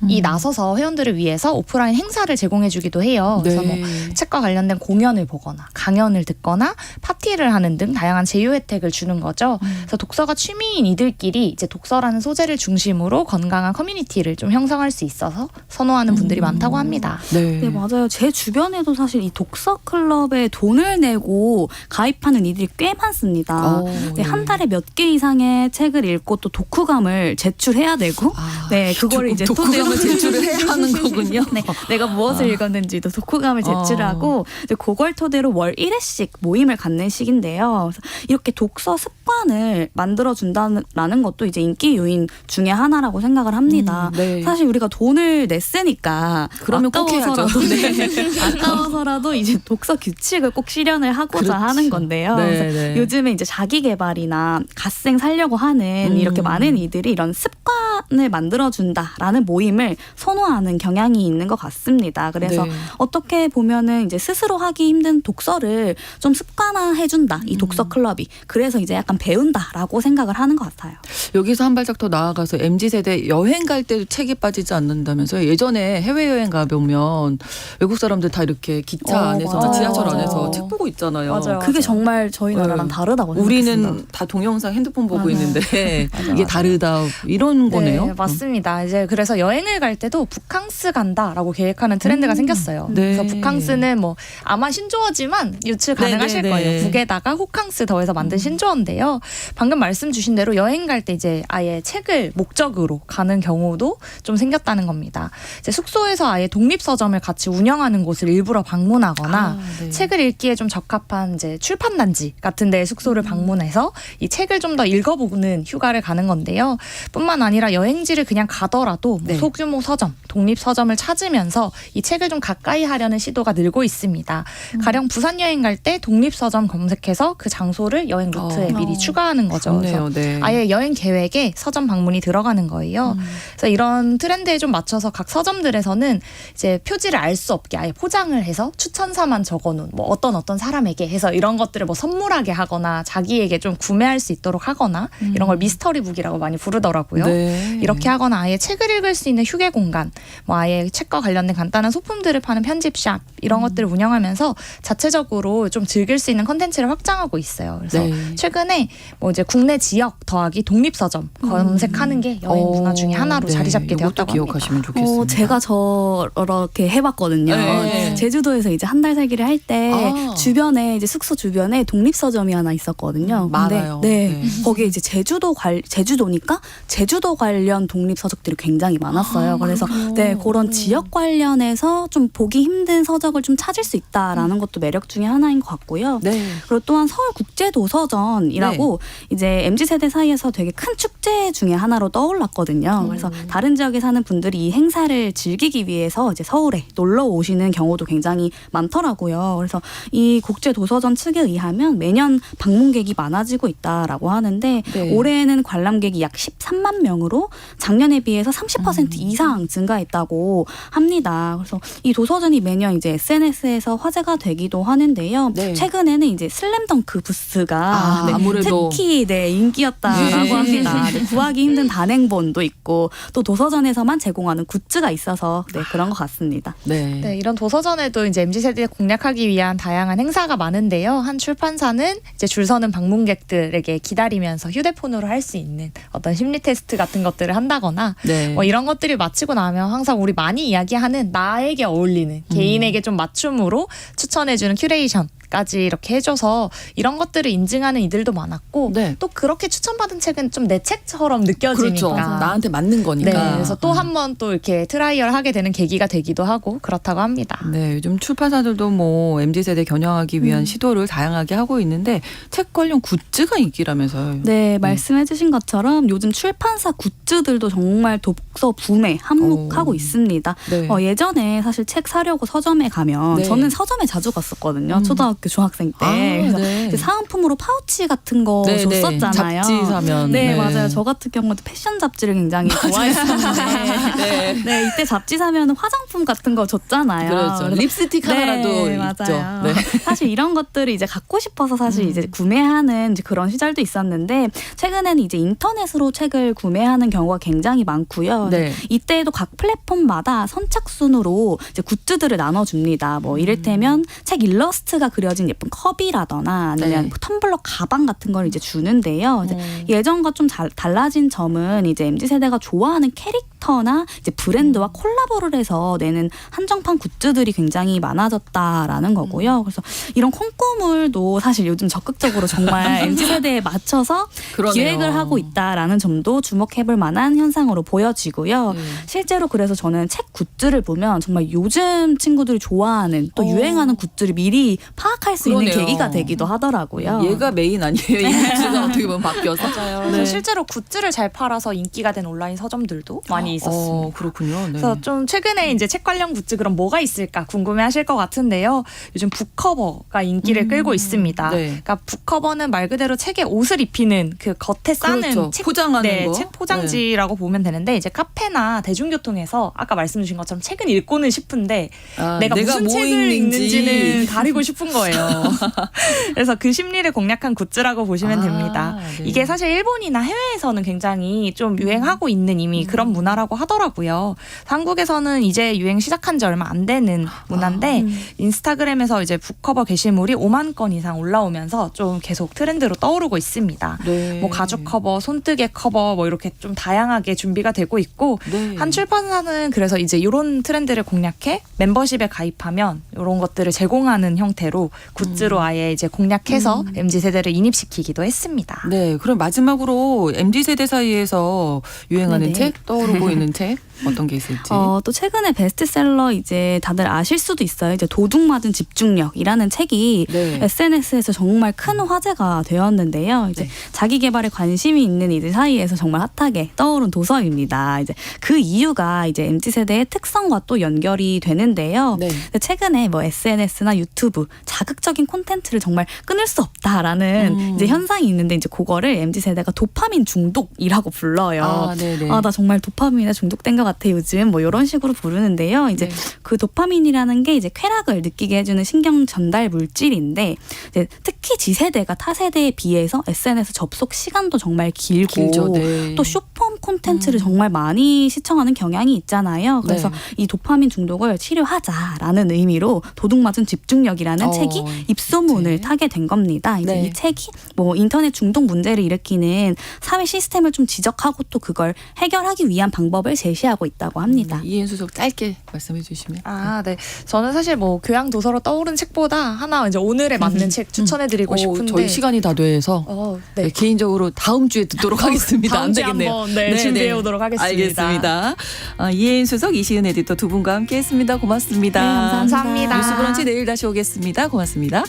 이 나서서 회원들을 위해서 오프라인 행사를 제공해주기도 해요. 그래서 뭐 책과 관련된 공연을 보거나 강연을 듣거나 파티를 하는 등 다양한 제휴 혜택을 주는 거죠. 그래서 독서가 취미인 이들끼리 이제 독서라는 소재를 중심으로 건강한 커뮤니티를 좀 형성할 수 있어서 선호하는 분들이 많다고 합니다. 네. 네, 맞아요. 제 주변에도 사실 이 독서 클럽에 돈을 내고 가입하는 이들이 꽤 많습니다. 네, 한 달에 몇 개 이상의 책을 읽고 또 독후감을 제출해야 되고 네, 그거를 이제 또 내가 독후감을 제출을 해야 하는 거군요. 네, 내가 무엇을 읽었는지도 독후감을 제출하고 이제 그걸 토대로 월 1회씩 모임을 갖는 식인데요. 그래서 이렇게 독서 습관을 만들어 준다는 것도 이제 인기 요인 중에 하나라고 생각을 합니다. 네. 사실 우리가 돈을 냈으니까 그러면 꼭 해야죠. 아까워서라도 이제 독서 규칙을 꼭 실현을 하고자 그렇죠. 하는 건데요. 네, 그래서 네. 요즘에 이제 자기 개발이나 갓생 살려고 하는 이렇게 많은 이들이 이런 습관을 만들어 준다라는 모임을 선호하는 경향이 있는 것 같습니다. 그래서 네. 어떻게 보면은 이제 스스로 하기 힘든 독서를 좀 습관화해 준다. 이 독서 클럽이. 그래서 이제 약간 배운다라고 생각을 하는 것 같아요. 여기서 한 발짝 더 나아가서 MZ세대 여행 갈 때도 책이 빠지지 않는다면서요. 예전에 해외여행 가보면 외국 사람들 다 이렇게 기차 안에서 맞아요. 지하철 맞아요. 안에서 책 보고 있잖아요. 맞아요. 그게 정말 저희 나라랑 네. 다르다고 생각했습니다. 우리는 다 동영상 핸드폰 보고 맞아요. 있는데 맞아요. 이게 다르다 이런 거네요. 네, 맞습니다. 이제 그래서 여행을 갈 때도 북캉스 간다라고 계획하는 트렌드가 생겼어요. 네. 그래서 북캉스는 뭐 아마 신조어지만 유출 가능하실 네, 네, 거예요. 네. 북에다가 호캉스 더해서 만든 신조어인데요. 방금 말씀 주신 대로 여행 갈 때 이제 아예 책을 목적으로 가는 경우도 좀 생겼다는 겁니다. 이제 숙소에서 아예 독립서점을 같이 운영하는 곳을 일부러 방문하거나 네. 책을 읽기에 좀 적합한 이제 출판단지 같은 데 숙소를 방문해서 이 책을 좀 더 읽어보는 휴가를 가는 건데요. 뿐만 아니라 여행지를 그냥 가더라도 뭐 네. 소규모 서점, 독립 서점을 찾으면서 이 책을 좀 가까이 하려는 시도가 늘고 있습니다. 가령 부산 여행 갈 때 독립 서점 검색해서 그 장소를 여행 루트에 미리 추가하는 거죠. 좋네요. 그래서 네. 아예 여행 계획에 서점 방문이 들어가는 거예요. 그래서 이런 트렌드에 좀 맞춰서 각 서점들에서는 이제 표지를 알 수 없게 아예 포장을 해서 추천사만 적어놓은 뭐 어떤 사람에게 해서 이런 것들을 뭐 선물하게 하거나 자기에게 좀 구매할 수 있도록 하거나 이런 걸 미스터리북이라고 많이 부르더라고요. 네. 이렇게 하거나 아예 책을 읽을 수 있는 휴게 공간, 뭐 아예 책과 관련된 간단한 소품들을 파는 편집샵 이런 것들을 운영하면서 자체적으로 좀 즐길 수 있는 컨텐츠를 확장하고 있어요. 그래서 네. 최근에 뭐 이제 국내 지역 더하기 독립서점 검색하는 게 여행 문화 중에 하나로 네. 자리 잡게 이것도 되었다고 합니다. 기억하시면 좋겠습니다. 제가 저렇게 해봤거든요. 네. 제주도에서 이제 한 달 살기를 할 때 아. 주변에 이제 숙소 주변에 독립서점이 하나 있었거든요. 근데 많아요. 네, 네. 거기에 이제 제주도니까 제주도 관련 독립서적들이 굉장히 많았어요. 그래서 네 그런 지역 관련해서 좀 보기 힘든 서적을 좀 찾을 수 있다라는 것도 매력 중에 하나인 것 같고요. 네. 그리고 또한 서울국제도서전이라고 이제 MZ세대 사이에서 되게 큰 축제 중에 하나로 떠올랐거든요. 그래서 다른 지역에 사는 분들이 이 행사를 즐기기 위해서 이제 서울에 놀러 오시는 경우도 굉장히 많더라고요. 그래서 이 국제도서전 측에 의하면 매년 방문객이 많아지고 있다라고 하는데 네. 올해에는 관람객이 약 13만 명으로 작년에 비해서 30% 이상 증가했다고 합니다. 그래서 이 도서전이 매년 이제 SNS에서 화제가 되기도 하는데요. 네. 최근에는 이제 슬램덩크 부스가 네, 아무래도 특히 인기였다라고 네. 합니다. 네, 구하기 힘든 단행본도 있고 또 도서전에서만 제공하는 굿즈가 있어서 그런 것 같습니다. 네. 네, 이런 도서전에도 이제 MZ세대에 공략하기 위한 다양한 행사가 많은데요. 한 출판사는 이제 줄 서는 방문객들에게 기다리면서 휴대폰으로 할 수 있는 어떤 심리 테스트 같은 것들을 한다거나 네. 뭐 이런 것들이 마치고 나면 항상 우리 많이 이야기하는 나에게 어울리는 개인에게 좀 맞춤으로 추천해주는 큐레이션 까지 이렇게 해줘서 이런 것들을 인증하는 이들도 많았고 네. 또 그렇게 추천받은 책은 좀 내 책처럼 느껴지니까 그렇죠. 나한테 맞는 거니까. 네, 그래서 또 한 번 또 이렇게 트라이얼 하게 되는 계기가 되기도 하고 그렇다고 합니다. 네, 요즘 출판사들도 뭐 MZ세대 겨냥하기 위한 시도를 다양하게 하고 있는데 책 관련 굿즈가 인기라면서요. 네, 말씀해주신 것처럼 요즘 출판사 굿즈들도 정말 독서 붐에 한몫하고 있습니다. 네. 예전에 사실 책 사려고 서점에 가면 네. 저는 서점에 자주 갔었거든요. 초등학교 중학생 때. 그래서 네. 이제 사은품으로 파우치 같은 거 네, 네. 줬었잖아요. 잡지 사면. 네, 맞아요. 저 같은 경우도 패션 잡지를 굉장히 좋아했었는데 네. 이때 잡지 사면 화장품 같은 거 줬잖아요. 그렇죠. 그래서 립스틱 하나라도 네, 있죠. 맞아요. 네. 사실 이런 것들을 이제 갖고 싶어서 사실 이제 구매하는 이제 그런 시절도 있었는데 최근에는 이제 인터넷으로 책을 구매하는 경우가 굉장히 많고요. 네. 이때에도 각 플랫폼마다 선착순으로 이제 굿즈들을 나눠줍니다. 뭐 이를테면 책 일러스트가 그려진 예쁜 컵이라거나 아니면 네. 텀블러 가방 같은 걸 이제 주는데요. 이제 예전과 좀 달라진 점은 이제 MZ세대가 좋아하는 캐릭터 캐릭터나 이제 브랜드와 콜라보를 해서 내는 한정판 굿즈들이 굉장히 많아졌다라는 거고요. 그래서 이런 콩고물도 사실 요즘 적극적으로 정말 MZ세대에 맞춰서 그러네요. 기획을 하고 있다라는 점도 주목해볼 만한 현상으로 보여지고요. 실제로 그래서 저는 책 굿즈를 보면 정말 요즘 친구들이 좋아하는 또 유행하는 굿즈를 미리 파악할 수 있는 그러네요. 계기가 되기도 하더라고요. 얘가 메인 아니에요? 이 굿즈가 어떻게 보면 바뀌어서. 맞아요. 네. 그래서 실제로 굿즈를 잘 팔아서 인기가 된 온라인 서점들도 많이 있었습니다. 그렇군요. 네. 그래서 좀 최근에 이제 책 관련 굿즈 그럼 뭐가 있을까 궁금해하실 것 같은데요. 요즘 북커버가 인기를 끌고 있습니다. 네. 그러니까 북커버는 말 그대로 책에 옷을 입히는 그 겉에 싸는 그렇죠. 책 포장하는 네, 거. 책 포장지라고 보면 되는데 이제 카페나 대중교통에서 아까 말씀 주신 것처럼 책은 읽고는 싶은데 아, 내가 무슨 뭐 책을 읽는지. 읽는지는 가리고 싶은 거예요. 그래서 그 심리를 공략한 굿즈라고 보시면 아, 됩니다. 네. 이게 사실 일본이나 해외에서는 굉장히 좀 유행하고 있는 이미 그런 문화라고 하더라고요. 한국에서는 이제 유행 시작한 지 얼마 안 되는 문화인데 인스타그램에서 이제 북커버 게시물이 5만 건 이상 올라오면서 좀 계속 트렌드로 떠오르고 있습니다. 네. 뭐 가죽 커버, 손뜨개 커버 뭐 이렇게 좀 다양하게 준비가 되고 있고 네. 한 출판사는 그래서 이제 이런 트렌드를 공략해 멤버십에 가입하면 이런 것들을 제공하는 형태로 굿즈로 아예 이제 공략해서 MZ 세대를 인입시키기도 했습니다. 네, 그럼 마지막으로 MZ 세대 사이에서 유행하는 네네. 책, 떠오르고 있는 책 어떤 게 있을지. 또 최근에 베스트셀러 이제 다들 아실 수도 있어요. 이제 도둑맞은 집중력이라는 책이 네. SNS에서 정말 큰 화제가 되었는데요. 이제 네. 자기 개발에 관심이 있는 이들 사이에서 정말 핫하게 떠오른 도서입니다. 이제 그 이유가 이제 MZ 세대의 특성과 또 연결이 되는데요. 네. 근데 최근에 뭐 SNS나 유튜브 자극적인 콘텐츠를 정말 끊을 수 없다라는 이제 현상이 있는데 이제 그거를 MZ 세대가 도파민 중독이라고 불러요. 아, 네네. 나 정말 도파민에 중독된 것 같아 요즘 뭐 이런 식으로 부르는데요. 이제 네. 그 도파민이라는 게 이제 쾌락을 느끼게 해주는 신경 전달 물질인데 이제 특히 G세대가 타 세대에 비해서 SNS 접속 시간도 정말 길고 길죠. 네. 또 쇼폼 콘텐츠를 정말 많이 시청하는 경향이 있잖아요. 그래서 네. 이 도파민 중독을 치료하자라는 의미로 도둑맞은 집중력이라는 책이 입소문을 네. 타게 된 겁니다. 이제 네. 이 책이 뭐 인터넷 중독 문제를 일으키는 사회 시스템을 좀 지적하고 또 그걸 해결하기 위한 방법을 제시하고 있다고 합니다. 이은수 속 짧게 말씀해 주시면. 네. 저는 사실 뭐 교양 도서로 떠오른 책보다 하나 이제 오늘에 맞는 책 추천해드리고 싶은데 저희 시간이 다 돼서 네. 개인적으로 다음 주에 듣도록 하겠습니다. 다음 안 주에 되겠네요. 한번 준비해 오도록 하겠습니다. 알겠습니다. 이혜인 수석, 이시은 에디터 두 분과 함께했습니다. 고맙습니다. 네, 감사합니다. 감사합니다. 뉴스브런치 내일 다시 오겠습니다. 고맙습니다.